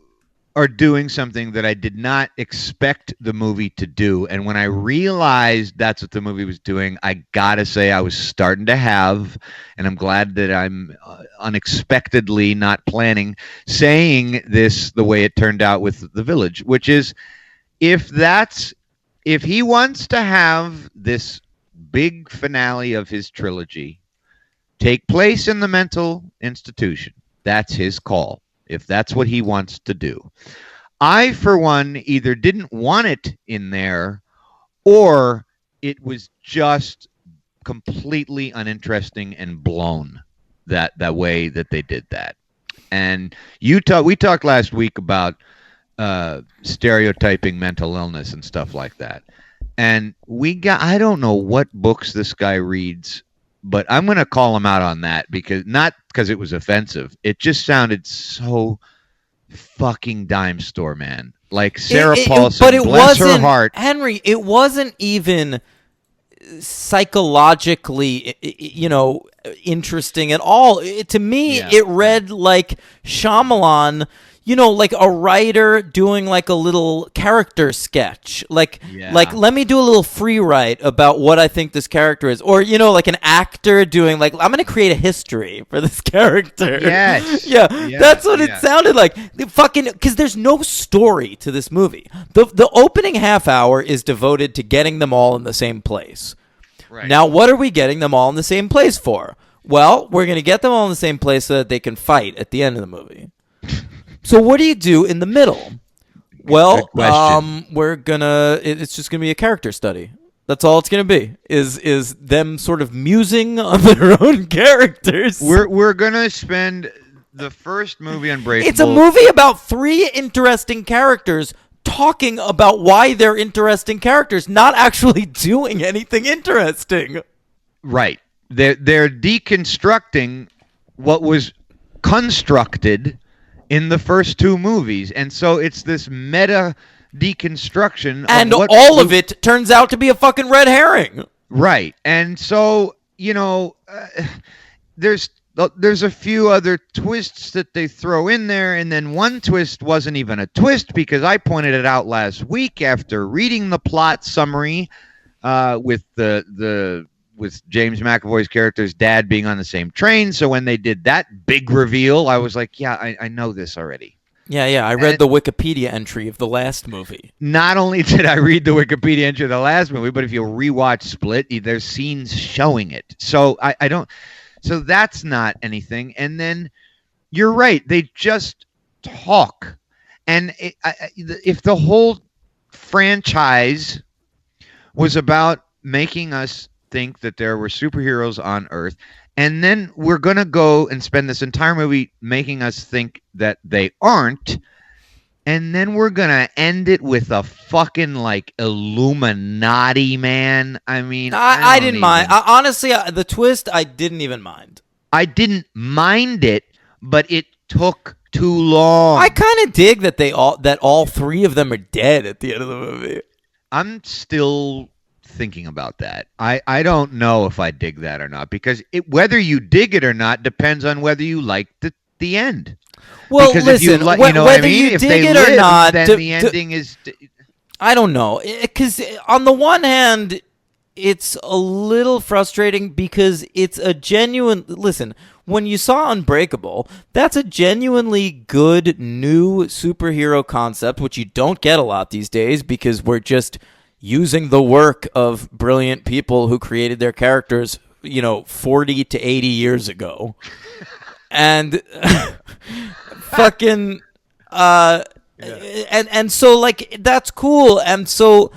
are doing something that I did not expect the movie to do. And when I realized that's what the movie was doing, I got to say I was starting to have, and I'm glad that I'm unexpectedly not planning, saying this the way it turned out with The Village, which is if he wants to have this big finale of his trilogy take place in the mental institution, that's his call, if that's what he wants to do. I, for one, either didn't want it in there or it was just completely uninteresting and blown that way that they did that. And we talked last week about stereotyping mental illness and stuff like that. And I don't know what books this guy reads, but I'm going to call him out on that not because it was offensive. It just sounded so fucking dime store, man. Like Sarah Paulson, but it bless her wasn't, heart. Henry, it wasn't even psychologically, interesting at all. To me, it read like Shyamalan, like a writer doing like a little character sketch. Like let me do a little free write about what I think this character is. Or, like an actor doing like, I'm going to create a history for this character. Yes. Yeah, that's what it sounded like. Because there's no story to this movie. The opening half hour is devoted to getting them all in the same place. Right. Now, what are we getting them all in the same place for? Well, we're going to get them all in the same place so that they can fight at the end of the movie. So what do you do in the middle? Well, it's just gonna be a character study. That's all it's gonna be. Is them sort of musing on their own characters. We're gonna spend the first movie Unbreakable. It's a movie about 3 interesting characters talking about why they're interesting characters, not actually doing anything interesting. Right. They're deconstructing what was constructed in the first 2 movies, and so it's this meta deconstruction, and all of it turns out to be a fucking red herring. Right, and so there's a few other twists that they throw in there, and then one twist wasn't even a twist because I pointed it out last week after reading the plot summary with with James McAvoy's character's dad being on the same train. So when they did that big reveal, I was like, yeah, I know this already. Yeah, I read the Wikipedia entry of the last movie. Not only did I read the Wikipedia entry of the last movie, but if you rewatch Split, there's scenes showing it. So I don't. So that's not anything. And then you're right; they just talk. And if the whole franchise was about making us think that there were superheroes on Earth, and then we're going to go and spend this entire movie making us think that they aren't, and then we're going to end it with a fucking like Illuminati, man. I mean, I didn't mind. Honestly, the twist, I didn't even mind. I didn't mind it, but it took too long. I kind of dig that all 3 of them are dead at the end of the movie. I'm still thinking about that. I don't know if I dig that or not, because whether you dig it or not depends on whether you like the end. Well, because listen, whether you dig it or not, then the ending is. I don't know, because on the one hand, it's a little frustrating because it's a genuine. Listen, when you saw Unbreakable, that's a genuinely good new superhero concept, which you don't get a lot these days because we're just using the work of brilliant people who created their characters, 40 to 80 years ago. And fucking and so like that's cool. And so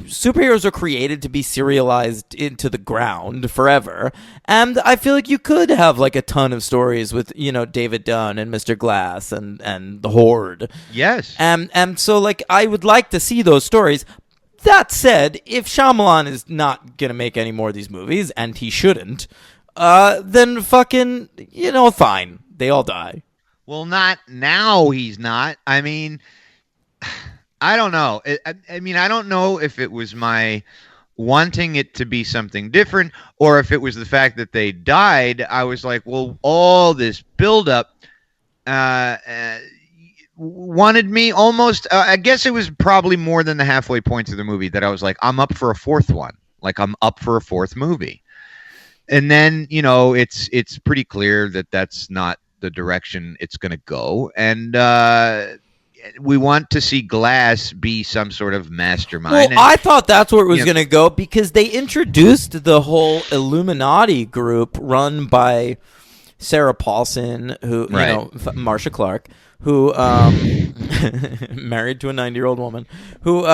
superheroes are created to be serialized into the ground forever. And I feel like you could have like a ton of stories with, David Dunn and Mr. Glass and the Horde. Yes. And so like I would like to see those stories. That said, if Shyamalan is not going to make any more of these movies, and he shouldn't, then fucking, fine. They all die. Well, not now. He's not. I mean, I don't know. I mean, I don't know if it was my wanting it to be something different, or if it was the fact that they died. I was like, well, all this buildup wanted me almost. I guess it was probably more than the halfway point of the movie that I was like, I'm up for a 4th one. Like, I'm up for a 4th movie. And then, it's pretty clear that that's not the direction it's going to go. And we want to see Glass be some sort of mastermind. Well, I thought that's where it was going to go, because they introduced the whole Illuminati group run by Sarah Paulson, who, Marcia Clark, who married to a 90-year-old woman, who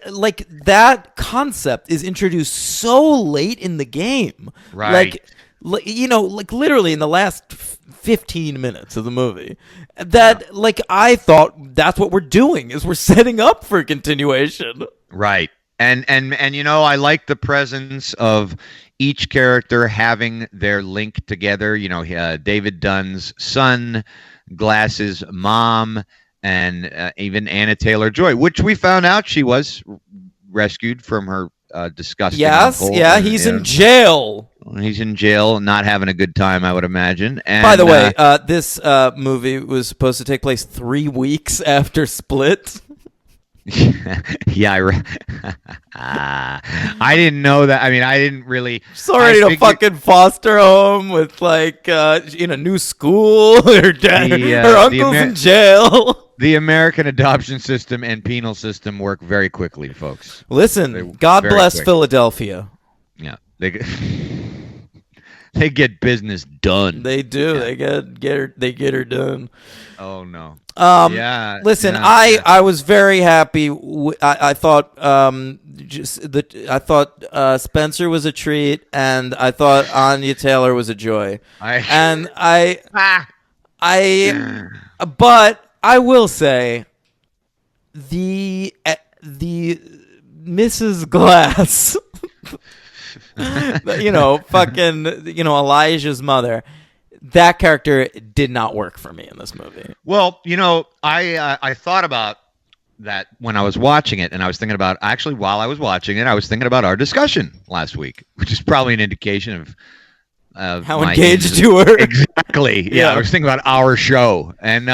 like that concept is introduced so late in the game, Right. Like like literally in the last 15 minutes of the movie, that like I thought that's what we're doing is we're setting up for continuation. Right. And I like the presence of each character having their link together. David Dunn's son, Glass's mom, and even Anna Taylor-Joy, which we found out she was rescued from her disgusting Yes, uncle. yeah, he's in jail. He's in jail, not having a good time, I would imagine. And, By the way, this movie was supposed to take place 3 weeks after Split. yeah, I didn't know that. I mean, I didn't really. Sorry to fucking foster home with like in a new school. Her dad, her uncle's in jail. The American adoption system and penal system work very quickly, folks. Listen, God bless Philadelphia. Yeah, they get business done. They do. Yeah. They get her done. Oh no. Yeah. Listen, I was very happy. I thought I thought Spencer was a treat, and I thought Anya Taylor was a joy. But I will say the Mrs. Glass, Elijah's mother. That character did not work for me in this movie. Well, I thought about that when I was watching it, and I was thinking about, actually, while I was watching it, I was thinking about our discussion last week, which is probably an indication of how engaged you were. Exactly. Yeah, I was thinking about our show, and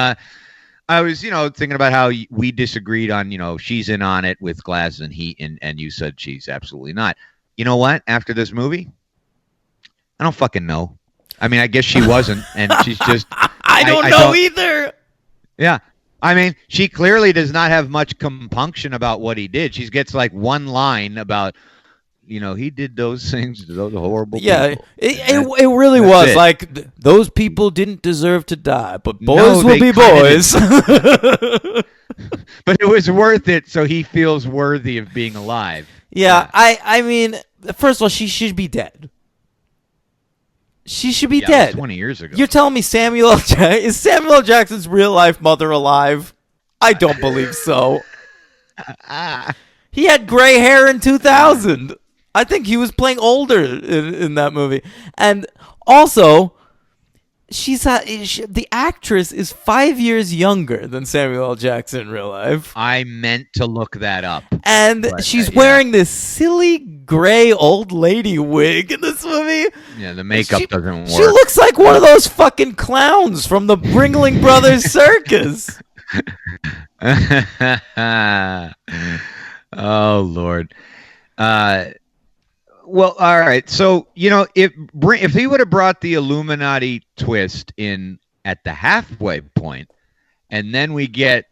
I was, thinking about how we disagreed on, she's in on it with Glass, and and you said she's absolutely not. You know what? After this movie, I don't fucking know. I mean, I guess she wasn't, and she's just... I don't know either. Yeah. I mean, she clearly does not have much compunction about what he did. She gets like one line about, he did those things to those horrible people. It really was. Like, those people didn't deserve to die, but boys will be boys. But it was worth it, so he feels worthy of being alive. Yeah. I mean, first of all, she should be dead. She should be dead. 20 years ago. You're telling me is Samuel L. Jackson's real life mother alive? I don't believe so. He had gray hair in 2000. I think he was playing older in that movie. And also, the actress is 5 years younger than Samuel L. Jackson in real life. I meant to look that up. And she's wearing this silly gray old lady wig in this movie. Yeah, the makeup doesn't work. She looks like one of those fucking clowns from the Ringling Brothers Circus. Oh, Lord. Well, all right. So, if he would have brought the Illuminati twist in at the halfway point, and then we go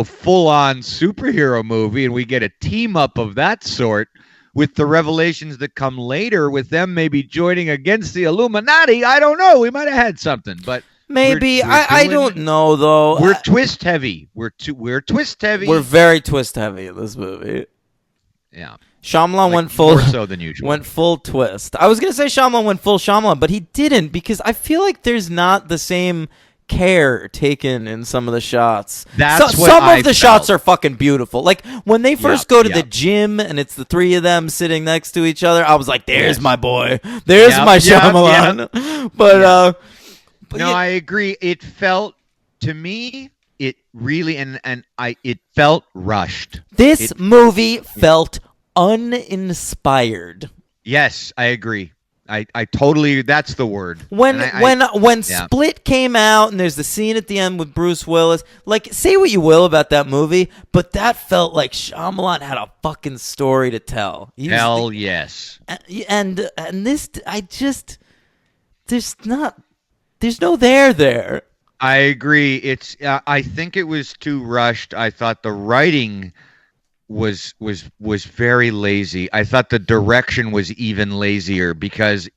full on superhero movie, and we get a team up of that sort with the revelations that come later, with them maybe joining against the Illuminati. I don't know. We might have had something, but maybe I don't know though. We're twist heavy. We're twist heavy. We're very twist heavy in this movie. Yeah. Shyamalan went full, more so than usual. Went full twist. I was gonna say Shyamalan went full Shyamalan, but he didn't, because I feel like there's not the same care taken in some of the shots. Some of the shots are fucking beautiful. Like when they first go to the gym and it's the three of them sitting next to each other, I was like, "There's my boy. There's my Shyamalan." But I agree. It felt to me. It really it felt rushed. This movie felt uninspired. Yes, I agree. I totally, that's the word. When Split came out and there's the scene at the end with Bruce Willis, like, say what you will about that movie, but that felt like Shyamalan had a fucking story to tell. Yes. And this, there's no there. I agree. It's I think it was too rushed. I thought the writing was very lazy. I thought the direction was even lazier, because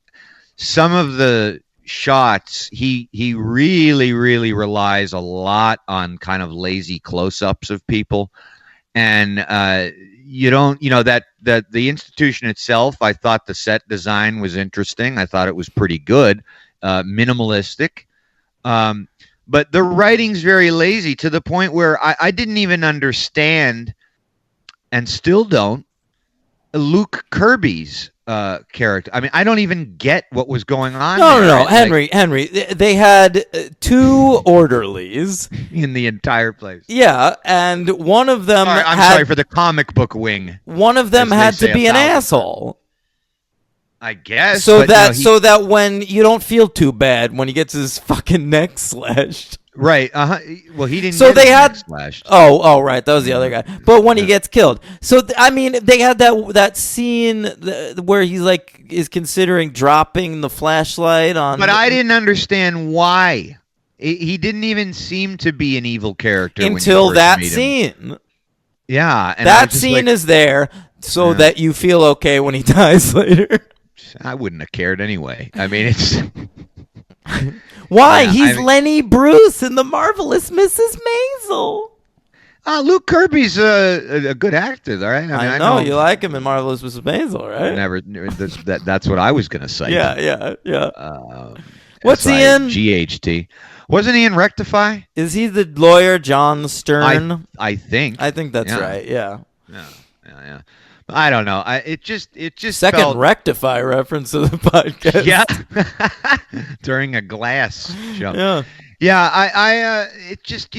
some of the shots he really relies a lot on kind of lazy close-ups of people. and you don't, that the institution itself. I thought the set design was interesting. I thought it was pretty good, minimalistic. But the writing's very lazy to the point where I didn't even understand, and still don't, Luke Kirby's character. I mean, I don't even get what was going on. No, Henry. They had 2 orderlies in the entire place. Yeah, and one of them. I'm sorry for the comic book wing. One of them had to be an asshole. I guess. So that when you don't feel too bad when he gets his fucking neck slashed. Right. Well, he didn't. So get they his had neck slashed. Oh, right. That was the other guy. But when he gets killed, so I mean, they had that scene where he's like is considering dropping the flashlight on. But I didn't understand why. He didn't even seem to be an evil character until when you first that meet him. scene. Yeah, and that scene is there so that you feel okay when he dies later. I wouldn't have cared anyway. I mean, it's why he's Lenny Bruce in The Marvelous Mrs. Maisel. Luke Kirby's a good actor, all right? I know you like him in Marvelous Mrs. Maisel, right? That's what I was gonna say. Yeah. What's he in? GHT. Wasn't he in Rectify? Is he the lawyer John Stern? I think. I think that's right. Yeah. I don't know. It just second felt... Rectify reference to the podcast. Yeah, during a Glass show. Yeah. I it just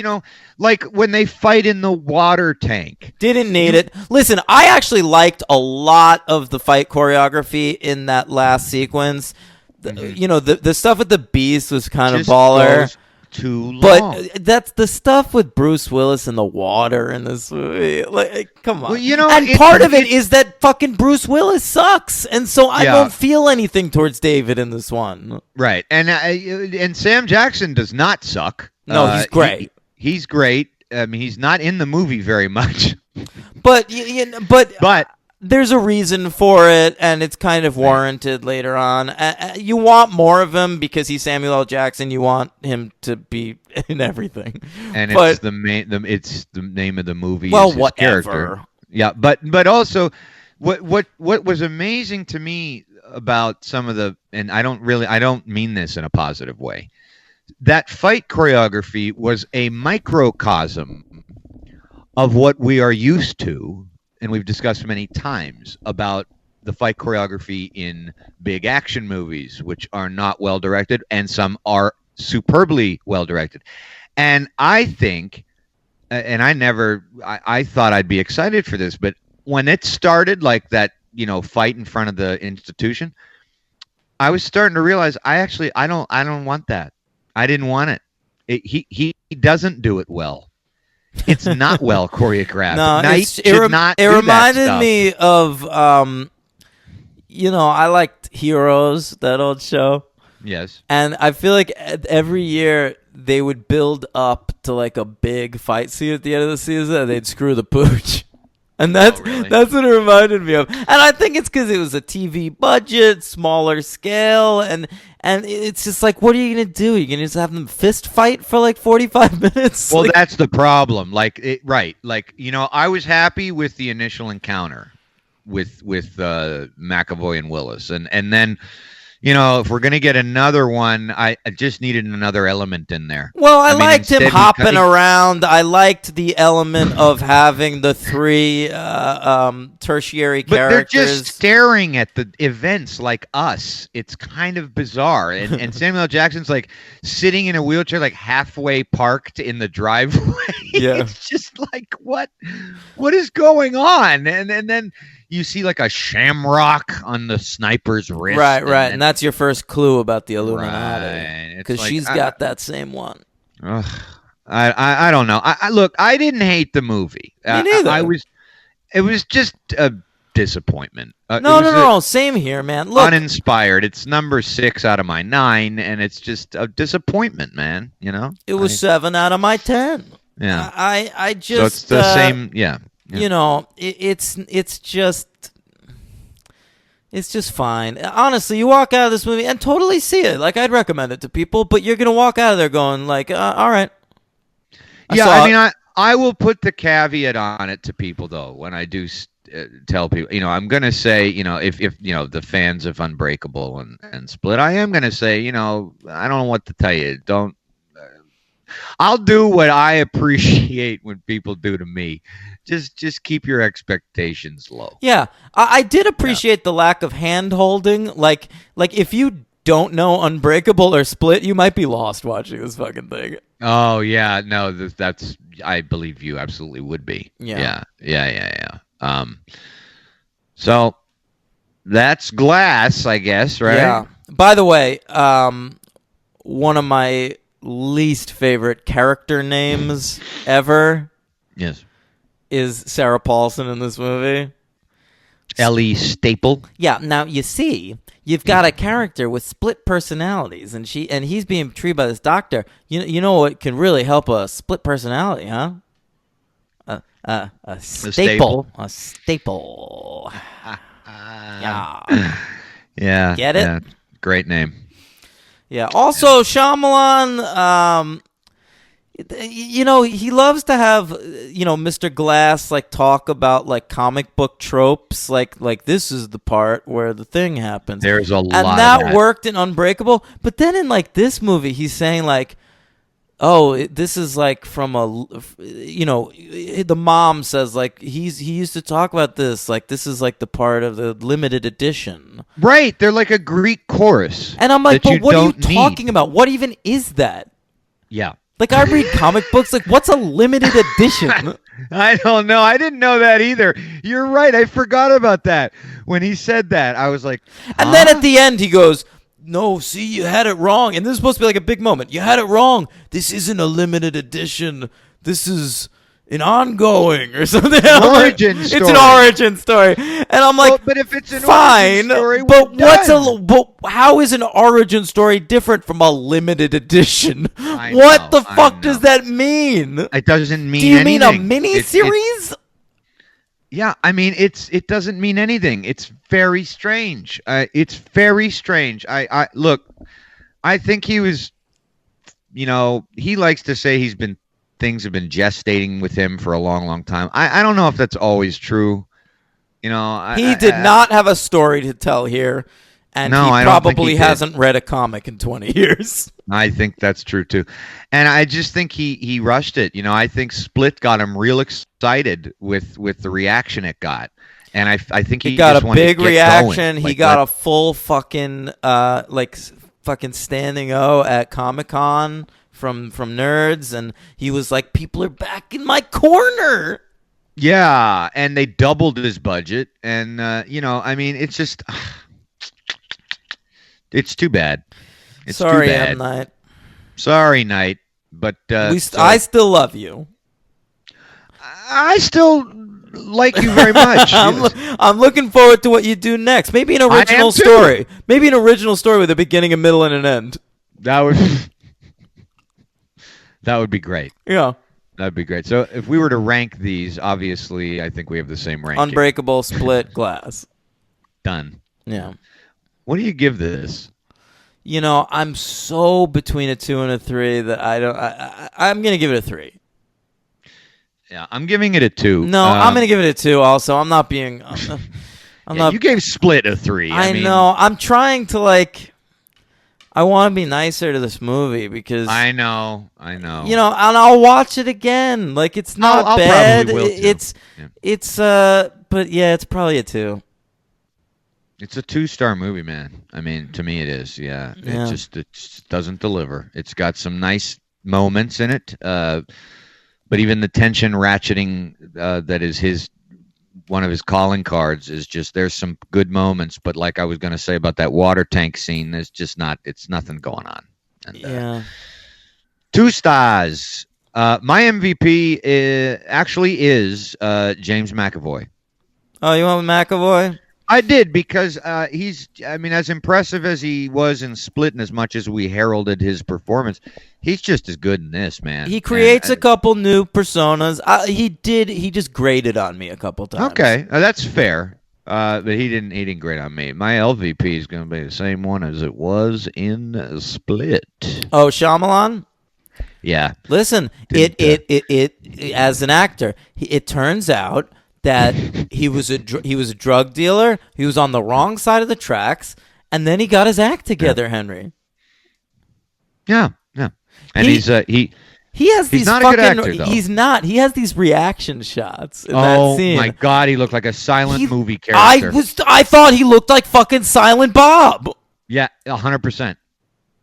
like when they fight in the water tank. Didn't need it. Listen, I actually liked a lot of the fight choreography in that last sequence. The stuff with the beast was kind of baller. Too long. But that's the stuff with Bruce Willis in the water in this movie. Like, come on. Well, and part of it is that fucking Bruce Willis sucks, and so I don't feel anything towards David in this one. Right, and Sam Jackson does not suck. No, he's great. He's great. I mean, he's not in the movie very much. But there's a reason for it, and it's kind of warranted later on. You want more of him because he's Samuel L. Jackson. You want him to be in everything. And it's the name of the movie. Well, is his whatever. Character. Yeah, but also, what was amazing to me about some of the, and I don't mean this in a positive way. That fight choreography was a microcosm of what we are used to. And we've discussed many times about the fight choreography in big action movies, which are not well directed, and some are superbly well directed. And I think, and I thought I'd be excited for this, but when it started, like that, fight in front of the institution, I was starting to realize I don't want that. I didn't want it. He doesn't do it well. It's not well choreographed. No, it reminded me of, I liked Heroes, that old show. Yes. And I feel like every year they would build up to like a big fight scene at the end of the season, and they'd screw the pooch. And that's what it reminded me of. And I think it's because it was a TV budget, smaller scale, and it's just like, what are you going to do? You're going to just have them fist fight for like 45 minutes? Well, that's the problem. Right. Like, I was happy with the initial encounter with McAvoy and Willis. And then, if we're going to get another one, I just needed another element in there. Well, I liked him hopping around. I liked the element of having the 3 tertiary characters. But they're just staring at the events like us. It's kind of bizarre. And Samuel L. Jackson's like sitting in a wheelchair, like halfway parked in the driveway. Yeah. It's just like, what is going on? And then you see like a shamrock on the sniper's wrist. Right. And that's your first clue about the Illuminati. Because she's got that same one. I don't know. Look, I didn't hate the movie. Me neither. It was just a disappointment. No. Same here, man. Look, uninspired. It's number 6 out of my 9, and it's just a disappointment, man. It was 7 out of my 10. Yeah. I just. So it's the same. Yeah. It's just fine. Honestly, you walk out of this movie and totally see it. Like, I'd recommend it to people, but you're gonna walk out of there going like, all right. I will put the caveat on it to people though when I do tell people. I'm going to say, if the fans of Unbreakable and Split, I am going to say, I don't know what to tell you. Don't. I'll do what I appreciate when people do to me. Just keep your expectations low. Yeah, I did appreciate the lack of hand holding. Like if you don't know Unbreakable or Split, you might be lost watching this fucking thing. Oh yeah, no, that's I believe you absolutely would be. Yeah. So that's Glass, I guess, right? Yeah. By the way, one of my least favorite character names ever Yes. is Sarah Paulson in this movie. Ellie Staple. Yeah, now you see, you've got a character with split personalities, and he's being treated by this doctor. You know what can really help a split personality, huh? A staple. A staple. Yeah. Yeah. Get it? Yeah. Great name. Yeah. Also, Shyamalan, he loves to have, Mr. Glass talk about comic book tropes, like this is the part where the thing happens. There's a lot and of that that worked in Unbreakable, but then in this movie, he's saying this is from the mom says he used to talk about this, this is the part of the limited edition. Right, they're like a Greek chorus. And I'm like, but what are you talking about? What even is that? Yeah. I read comic books. What's a limited edition? I don't know. I didn't know that either. You're right. I forgot about that. When he said that, I was like, huh? And then at the end, he goes, no, see, you had it wrong. And this is supposed to be a big moment. You had it wrong. This isn't a limited edition. This is an ongoing or something. Origin story. It's an origin story. And I'm like, but if it's an fine, origin story, but how is an origin story different from a limited edition? What the fuck does that mean? It doesn't mean anything. Do you anything. mean a mini-series? Yeah, I mean, it doesn't mean anything. It's very strange. It's very strange. I look, I think he was, he likes to say things have been gestating with him for a long, long time. I don't know if that's always true. He did not have a story to tell here, and he probably hasn't read a comic in 20 years. I think that's true too, and I just think he rushed it. I think Split got him real excited with the reaction it got, and I think he got just a big reaction. Going. He got a full fucking fucking standing O at Comic-Con from nerds, and he was like, people are back in my corner. Yeah, and they doubled his budget, and I mean, it's just it's too bad. It's sorry, too bad. M. Night. Sorry, Night, but I still love you. I still like you very much. I'm looking forward to what you do next. Maybe an original story. Maybe an original story with a beginning, a middle, and an end. That would be great. Yeah. That'd be great. So if we were to rank these, obviously, I think we have the same ranking. Unbreakable, Split, Glass. Done. Yeah. What do you give this? I'm so between a 2 and a 3 that I'm going to give it a 3. Yeah, I'm giving it a 2. No, I'm going to give it a 2 also. I'm not being... You gave Split a 3. I mean, know. I'm trying to I want to be nicer to this movie because I know. And I'll watch it again. It's not I'll bad. Probably will too. But yeah, it's probably a 2. It's a 2-star movie, man. I mean, to me it is. Yeah. It just doesn't deliver. It's got some nice moments in it. But even the tension ratcheting that is one of his calling cards is just, there's some good moments, but like I was going to say about that water tank scene, there's just it's nothing going on. And, 2 stars. My MVP actually is James McAvoy. Oh, you went with McAvoy? I did, because he's, as impressive as he was in Split and as much as we heralded his performance, he's just as good in this, man. He creates a couple new personas. He just grated on me a couple times. Okay, that's fair. But he didn't grate on me. My LVP is going to be the same one as it was in Split. Oh, Shyamalan? Yeah. Listen, it as an actor, it turns out that he was a drug dealer. He was on the wrong side of the tracks, and then he got his act together, Henry. Yeah. And he has these not fucking. a good actor, though. He's not. He has these reaction shots in that scene. Oh my God, he looked like a silent movie character. I thought he looked like fucking Silent Bob. Yeah, 100%.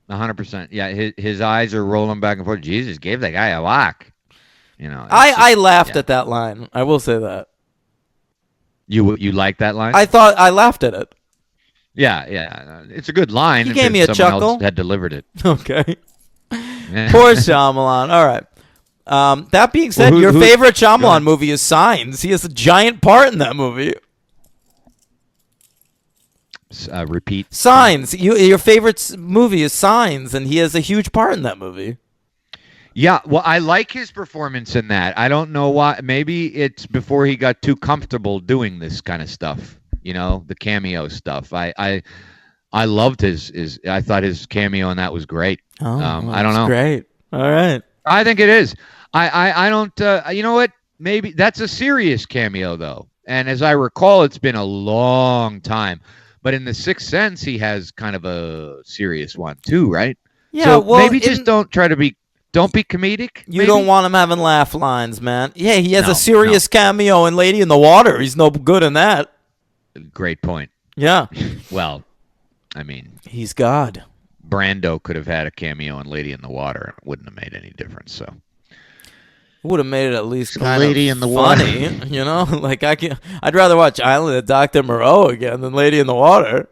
100%. Yeah, his eyes are rolling back and forth. Jesus gave that guy a lock. You know. I laughed at that line. I will say that. You like that line? I laughed at it. Yeah. It's a good line. He gave me a someone chuckle. Else had delivered it. Okay. Poor Shyamalan. All right. That being said, your favorite Shyamalan movie is Signs. He has a giant part in that movie. Repeat. Signs. Your favorite movie is Signs, and he has a huge part in that movie. Yeah, well, I like his performance in that. I don't know why. Maybe it's before he got too comfortable doing this kind of stuff. You know, the cameo stuff. I loved his. I thought his cameo in that was great. Oh, I don't know. Great. All right. I think it is. I don't. You know what? Maybe that's a serious cameo though. And as I recall, it's been a long time. But in The Sixth Sense, he has kind of a serious one too, right? Yeah. So well, maybe just don't be comedic. You don't want him having laugh lines, man. Yeah, he has a serious cameo in Lady in the Water. He's no good in that. Great point. Yeah. Well, I mean, he's God. Brando could have had a cameo in Lady in the Water. It wouldn't have made any difference. So would have made it at least kind Lady of in the funny, Water. You know? Like I'd rather watch Island of Dr. Moreau again than Lady in the Water.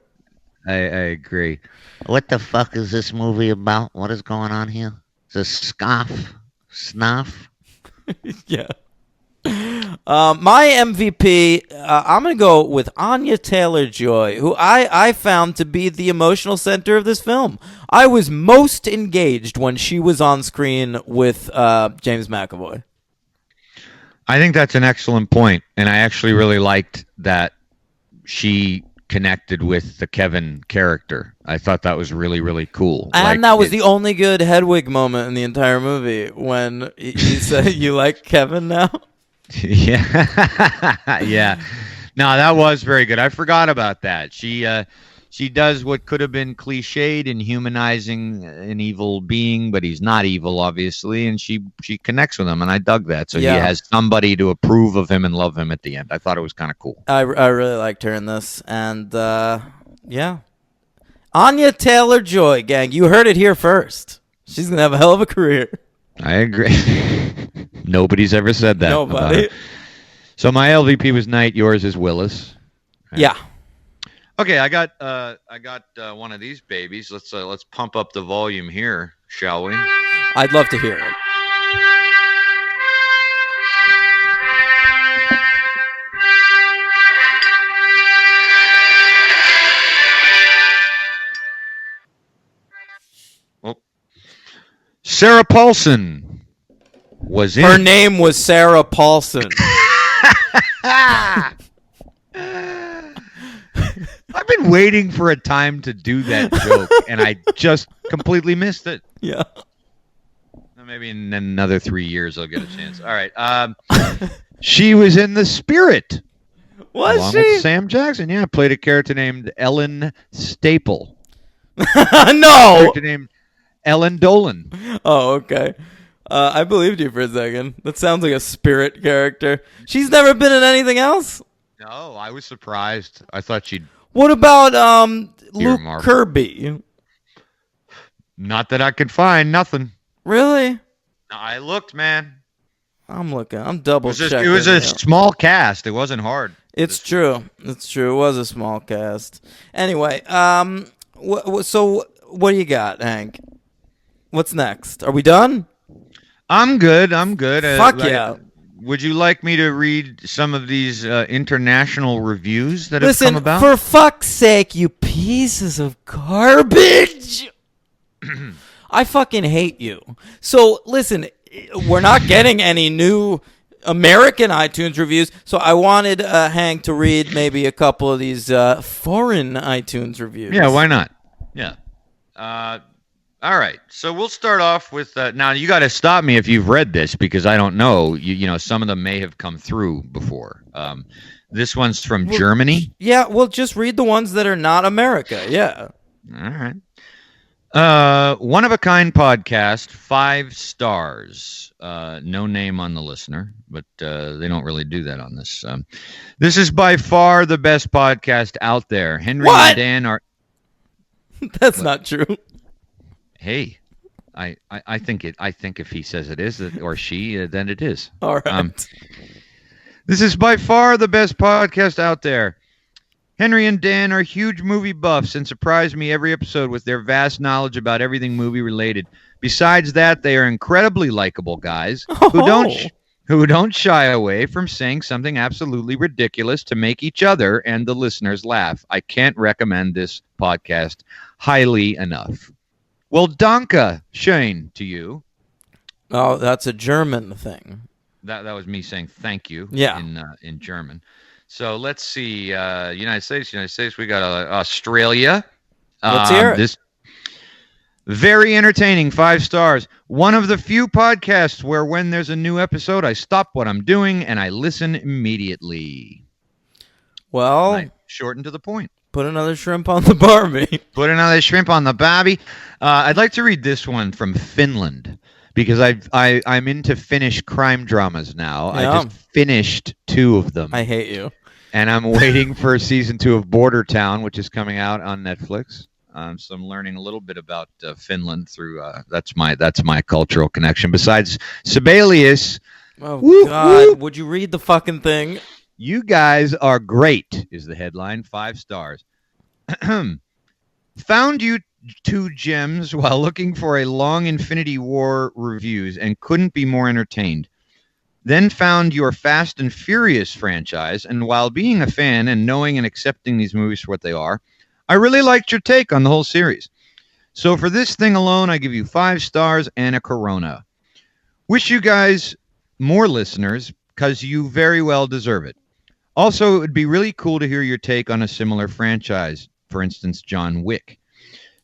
I agree. What the fuck is this movie about? What is going on here? Is this snuff? Yeah. My MVP, I'm going to go with Anya Taylor-Joy, who I found to be the emotional center of this film. I was most engaged when she was on screen with James McAvoy. I think that's an excellent point, and I actually really liked that she connected with the Kevin character. I thought that was really, really cool. And that was the only good Hedwig moment in the entire movie when he said, "You like Kevin now?" Yeah. Yeah. No, that was very good. I forgot about that. She does what could have been cliched in humanizing an evil being, but he's not evil, obviously, and she connects with him, and I dug that. So Yeah. he has somebody to approve of him and love him at the end. I thought it was kind of cool. I really liked her in this, and yeah, Anya Taylor-Joy, gang, you heard it here first. She's gonna have a hell of a career. I agree. Nobody's ever said that. Nobody. So my LVP was Knight. Yours is Willis. Yeah. Okay, I got one of these babies. Let's pump up the volume here, shall we? I'd love to hear it. Sarah Paulson was in. Her name was Sarah Paulson. I've been waiting for a time to do that joke, and I just completely missed it. Yeah. Maybe in another 3 years I'll get a chance. All right. She was in The Spirit. Was along she? with Sam Jackson. Yeah, played a character named Ellen Staple. No. Character named Ellen Dolan. Oh, okay. I believed you for a second. That sounds like a Spirit character. She's never been in anything else? No, I was surprised. I thought she'd. What about Luke Marvel. Kirby? Not that I could find nothing. Really? No, I looked, man. I'm looking. I'm double It checking. was a it. small cast. It wasn't hard. It's true. It's true. It was a small cast. Anyway, so what do you got, Hank? What's next? Are we done? I'm good. Fuck yeah. Would you like me to read some of these international reviews that have come Listen, about? for fuck's sake, you pieces of garbage. I fucking hate you. So, listen, we're not getting any new American iTunes reviews, so I wanted Hank to read maybe a couple of these foreign iTunes reviews. Yeah, why not? Yeah. All right, so we'll start off with now. You got to stop me if you've read this because I don't know. You know, some of them may have come through before. This one's from Germany. Yeah, well, just read the ones that are not America. Yeah. All right. One of a kind podcast, 5 stars. No name on the listener, but they don't really do that on this. This is by far the best podcast out there. Henry What? and Dan are. That's not true. Hey, I think it. I think if he says it is or she, then it is. All right. This is by far the best podcast out there. Henry and Dan are huge movie buffs and surprise me every episode with their vast knowledge about everything movie related. Besides that, they are incredibly likable guys who don't shy away from saying something absolutely ridiculous to make each other and the listeners laugh. I can't recommend this podcast highly enough. Well, danke schön to you. Oh, that's a German thing. That was me saying thank you. Yeah. In German. So let's see. United States. We got Australia. Let's hear it. This very entertaining, 5 stars. One of the few podcasts where when there's a new episode, I stop what I'm doing and I listen immediately. Well, Short and to the point. put another shrimp on the barbie. Put another shrimp on the barbie. I'd like to read this one from Finland because I'm into Finnish crime dramas now. Yeah. I just finished 2 of them. I hate you. And I'm waiting for season 2 of Border Town, which is coming out on Netflix. So I'm learning a little bit about Finland through that's my cultural connection. Besides Sibelius, Oh, Whoop, God. whoop. Would you read the fucking thing? you guys are great, is the headline. 5 stars. Found you 2 gems while looking for a long Infinity War reviews and couldn't be more entertained. Then found your Fast and Furious franchise, and while being a fan and knowing and accepting these movies for what they are, I really liked your take on the whole series. So for this thing alone, I give you 5 stars and a Corona. Wish you guys more listeners, because you very well deserve it. Also, it would be really cool to hear your take on a similar franchise, for instance, John Wick,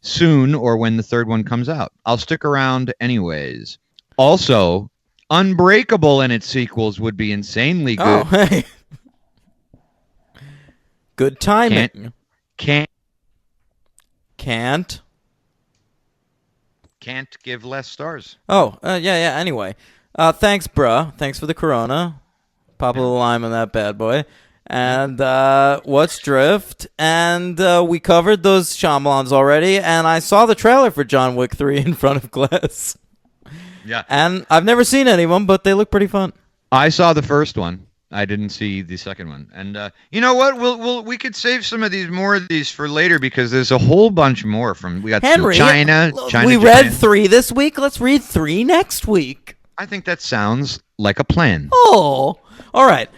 soon or when the 3rd one comes out. I'll stick around anyways. Also, Unbreakable and its sequels would be insanely good. Oh, hey. Good timing. Can't give less stars. Oh, yeah. Anyway, thanks, bruh. Thanks for the Corona. Pop a little lime on that bad boy. And what's Drift? And we covered those Shyamalans already. And I saw the trailer for John Wick 3 in front of glass. Yeah. And I've never seen any of them, but they look pretty fun. I saw the first one. I didn't see the second one. And you know what? We could save some of these more of these for later because there's a whole bunch more from we got Henry, China. We read 3 this week. Let's read 3 next week. I think that sounds like a plan. Oh, all right.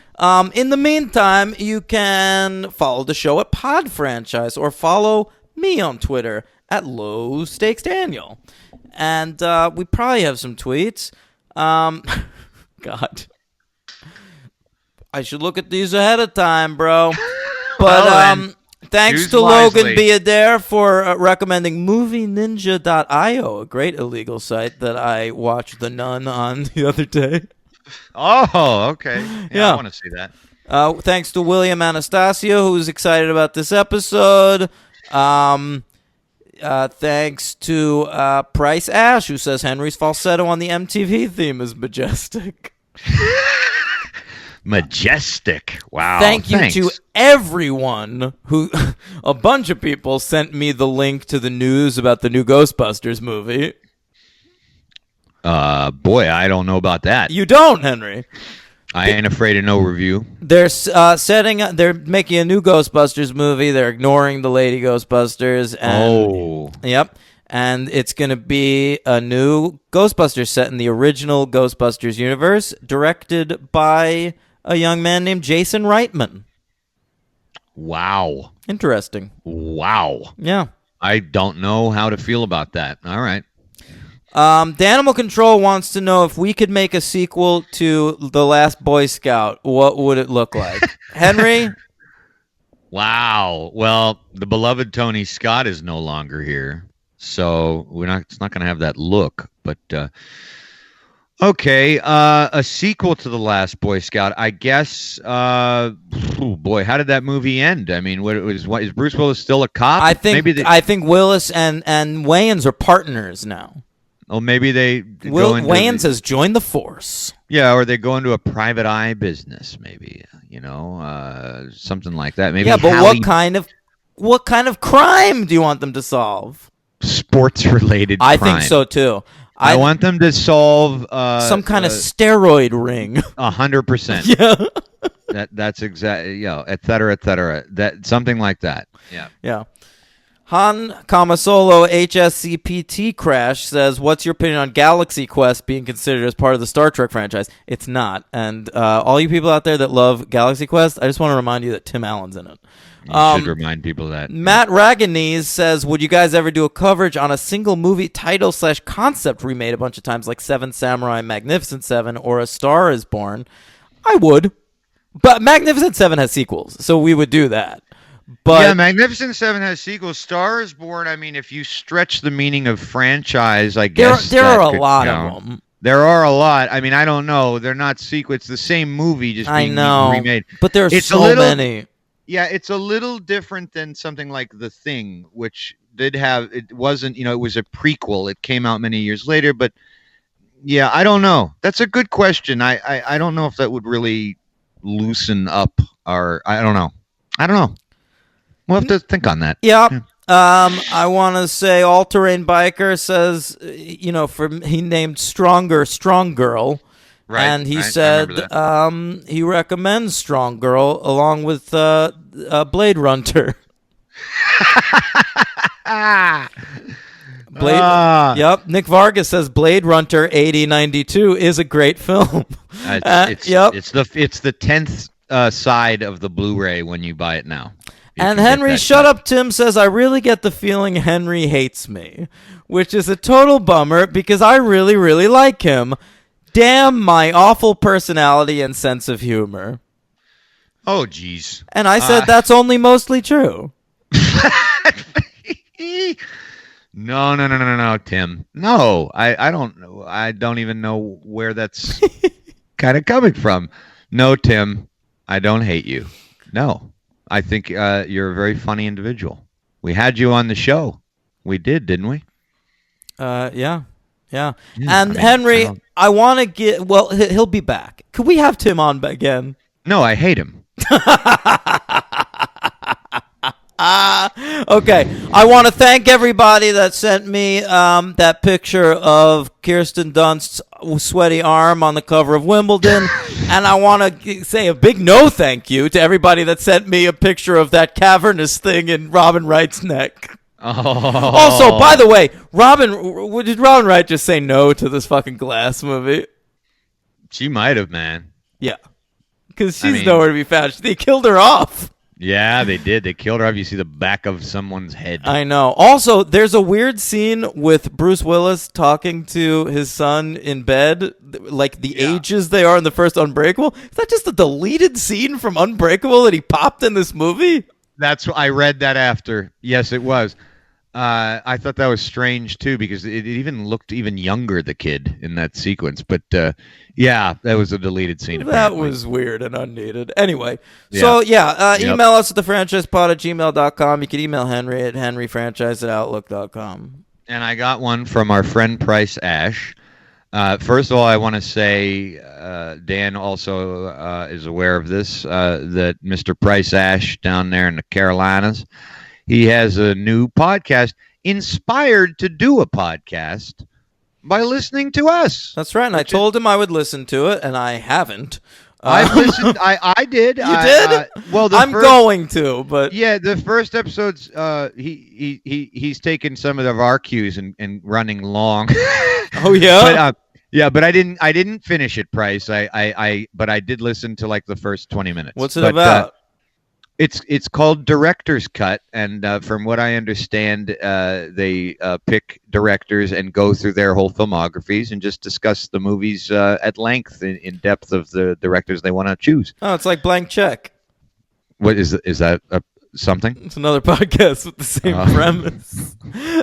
In the meantime, you can follow the show at Pod Franchise or follow me on Twitter at Low Stakes Daniel. And we probably have some tweets. God. I should look at these ahead of time, bro. But Well, thanks choose to Logan wisely. Biadair for recommending MovieNinja.io, a great illegal site that I watched The Nun on the other day. Oh, okay. Yeah. I want to see that. Thanks to William Anastasio, who's excited about this episode. Thanks to Price Ash, who says Henry's falsetto on the MTV theme is majestic. Majestic. Wow. Thank you thanks. to everyone who, a bunch of people sent me the link to the news about the new Ghostbusters movie. Boy, I don't know about that. You don't, Henry. I ain't afraid of no review. They're they're making a new Ghostbusters movie. They're ignoring the Lady Ghostbusters. And, Yep. And it's going to be a new Ghostbusters set in the original Ghostbusters universe, directed by a young man named Jason Reitman. Wow. Interesting. Wow. Yeah. I don't know how to feel about that. All right. The Animal Control wants to know if we could make a sequel to The Last Boy Scout, what would it look like? Henry? Wow. Well, the beloved Tony Scott is no longer here. So it's not going to have that look. But okay, a sequel to The Last Boy Scout. I guess. Oh boy, how did that movie end? I mean, is Bruce Willis still a cop? I think Willis and Wayans are partners now. Oh, maybe they Wayans has joined the force. Yeah, or they go into a private eye business, maybe, something like that. Maybe. Yeah, but what kind of crime do you want them to solve? Sports-related crime. I think so too. I want them to solve some kind of steroid ring. 100%. Yeah. That's exactly, et cetera, et cetera. That something like that. Yeah. Yeah. Han Kamasolo HSCPT Crash says, "What's your opinion on Galaxy Quest being considered as part of the Star Trek franchise?" It's not. And all you people out there that love Galaxy Quest, I just want to remind you that Tim Allen's in it. You should remind people that. Matt Raganese says, "Would you guys ever do a coverage on a single movie title / concept remade a bunch of times, like Seven Samurai, Magnificent Seven, or A Star Is Born?" I would. But Magnificent Seven has sequels, so we would do that. But yeah, Magnificent Seven has sequels. Star Is Born, I mean, if you stretch the meaning of franchise, I guess there are a lot of them. There are a lot. I mean, I don't know. They're not sequels. It's the same movie, just being remade. But there's so many. Yeah, it's a little different than something like The Thing, which it wasn't, it was a prequel. It came out many years later, but yeah, I don't know. That's a good question. I don't know if that would really loosen up I don't know. We'll have to think on that. Yeah. I want to say All Terrain Biker says, he named Stronger Strong Girl. Right. And he said he recommends Strong Girl along with Blade Runner. Yep. Nick Vargas says Blade Runner 8092 is a great film. It's the 10th side of the Blu-ray when you buy it now. And Henry Shut Up Tim says, "I really get the feeling Henry hates me, which is a total bummer because I really, really like him. Damn my awful personality and sense of humor." Oh, geez. And I said, that's only mostly true. No, Tim. No, I don't know. I don't even know where that's kind of coming from. No, Tim, I don't hate you. No, I think you're a very funny individual. We had you on the show. We did, didn't we? Yeah. And Henry, I want to get. Well, he'll be back. Could we have Tim on again? No, I hate him. Okay. I want to thank everybody that sent me that picture of Kirsten Dunst's sweaty arm on the cover of Wimbledon. And I want to say a big no thank you to everybody that sent me a picture of that cavernous thing in Robin Wright's neck. Oh. Also, by the way, did Robin Wright just say no to this fucking Glass movie? She might have, man. Yeah. Because she's nowhere to be found. They killed her off. Yeah, they did. They killed her off. You see the back of someone's head. I know. Also, there's a weird scene with Bruce Willis talking to his son in bed, like the ages they are in the first Unbreakable. Is that just a deleted scene from Unbreakable that he popped in this movie? That's what I read that after. Yes, it was. I thought that was strange too because it even looked even younger, the kid in that sequence. But yeah, that was a deleted scene. That apparently. was weird and unneeded. Anyway, so email us at thefranchisepod@gmail.com. You can email Henry at henryfranchise@outlook.com. And I got one from our friend Price Ash. First of all, I want to say Dan also is aware of this, that Mr. Price Ash down there in the Carolinas, he has a new podcast inspired to do a podcast by listening to us. That's right. And I told him I would listen to it, and I haven't. I've listened. I did. You did? Well, I'm going to, but yeah, the first episodes, he's taken some of our cues and running long. Oh yeah. But but I didn't finish it, Price. But I did listen to like the first 20 minutes. What's it about? It's called Director's Cut, and from what I understand, they pick directors and go through their whole filmographies and just discuss the movies at length in depth of the directors they want to choose. Oh, it's like Blank Check. What is that? Something? It's another podcast with the same premise.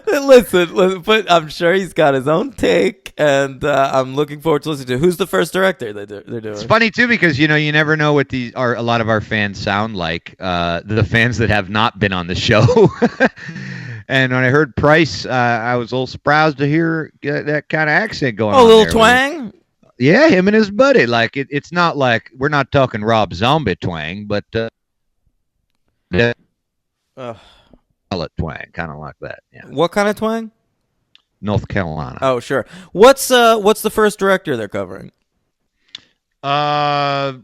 Listen, but I'm sure he's got his own take, and I'm looking forward to listening to. Who's the first director they're doing? It's funny too because you never know what a lot of our fans sound like. The fans that have not been on the show. And when I heard Price, I was a little surprised to hear that kind of accent going on. Oh, a little there. twang. Yeah, him and his buddy. Like it's not like we're not talking Rob Zombie twang, but twang, kind of like that. Yeah. What kind of twang? North Carolina. Oh, sure. What's the first director they're covering? I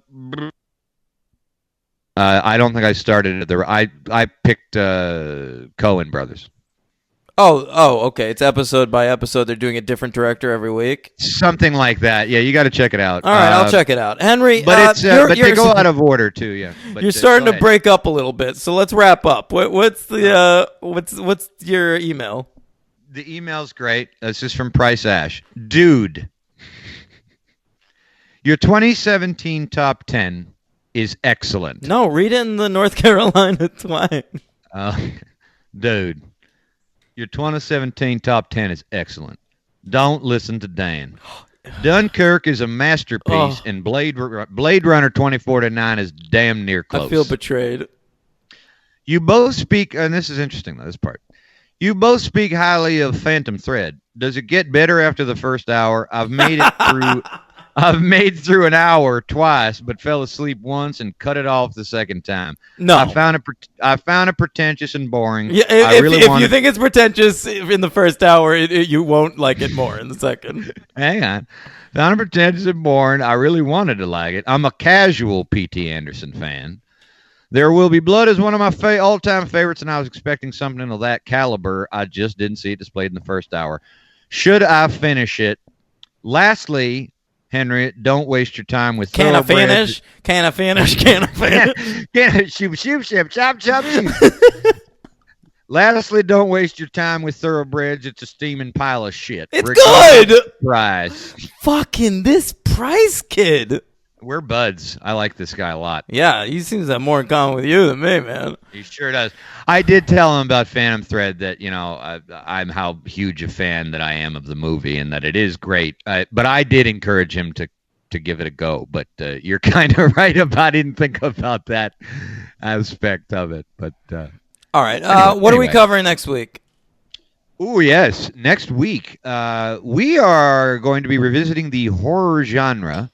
don't think I started it. I picked Coen Brothers. Oh, okay. It's episode by episode. They're doing a different director every week. Something like that. Yeah, you got to check it out. All right, I'll check it out. Henry, but they go out of order too. Yeah, but, you're starting to break up a little bit, so let's wrap up. What's your email? The email's great. This is from Price Ash. Dude, your 2017 top 10 is excellent. No, read it in the North Carolina twang. Dude, your 2017 top 10 is excellent. Don't listen to Dan. Dunkirk is a masterpiece, and Blade Runner 2049 is damn near close. I feel betrayed. You both speak, and this is interesting, though, this part. You both speak highly of Phantom Thread. Does it get better after the first hour? I've made through an hour twice, but fell asleep once and cut it off the second time. No, I found it pretentious and boring. Yeah, if you think it's pretentious in the first hour, you won't like it more in the second. Hang on. Found it pretentious and boring. I really wanted to like it. I'm a casual P.T. Anderson fan. There Will Be Blood is one of my all-time favorites, and I was expecting something of that caliber. I just didn't see it displayed in the first hour. Should I finish it? Lastly, Henry, don't waste your time with Can I finish? Shoot, chop, shoot. Lastly, don't waste your time with Thoroughbreds. It's a steaming pile of shit. It's good. Price. Fucking this Price kid. We're buds. I like this guy a lot. Yeah, he seems to have more in common with you than me, man. He sure does. I did tell him about Phantom Thread that, I'm how huge a fan that I am of the movie and that it is great. But I did encourage him to give it a go. But you're kind of right about I didn't think about that aspect of it. But all right. What are we covering next week? Oh, yes. Next week, we are going to be revisiting the horror genre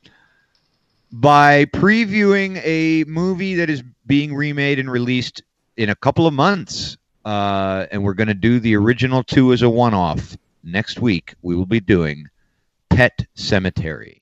by previewing a movie that is being remade and released in a couple of months. And we're going to do the original two as a one-off. Next week, we will be doing Pet Sematary.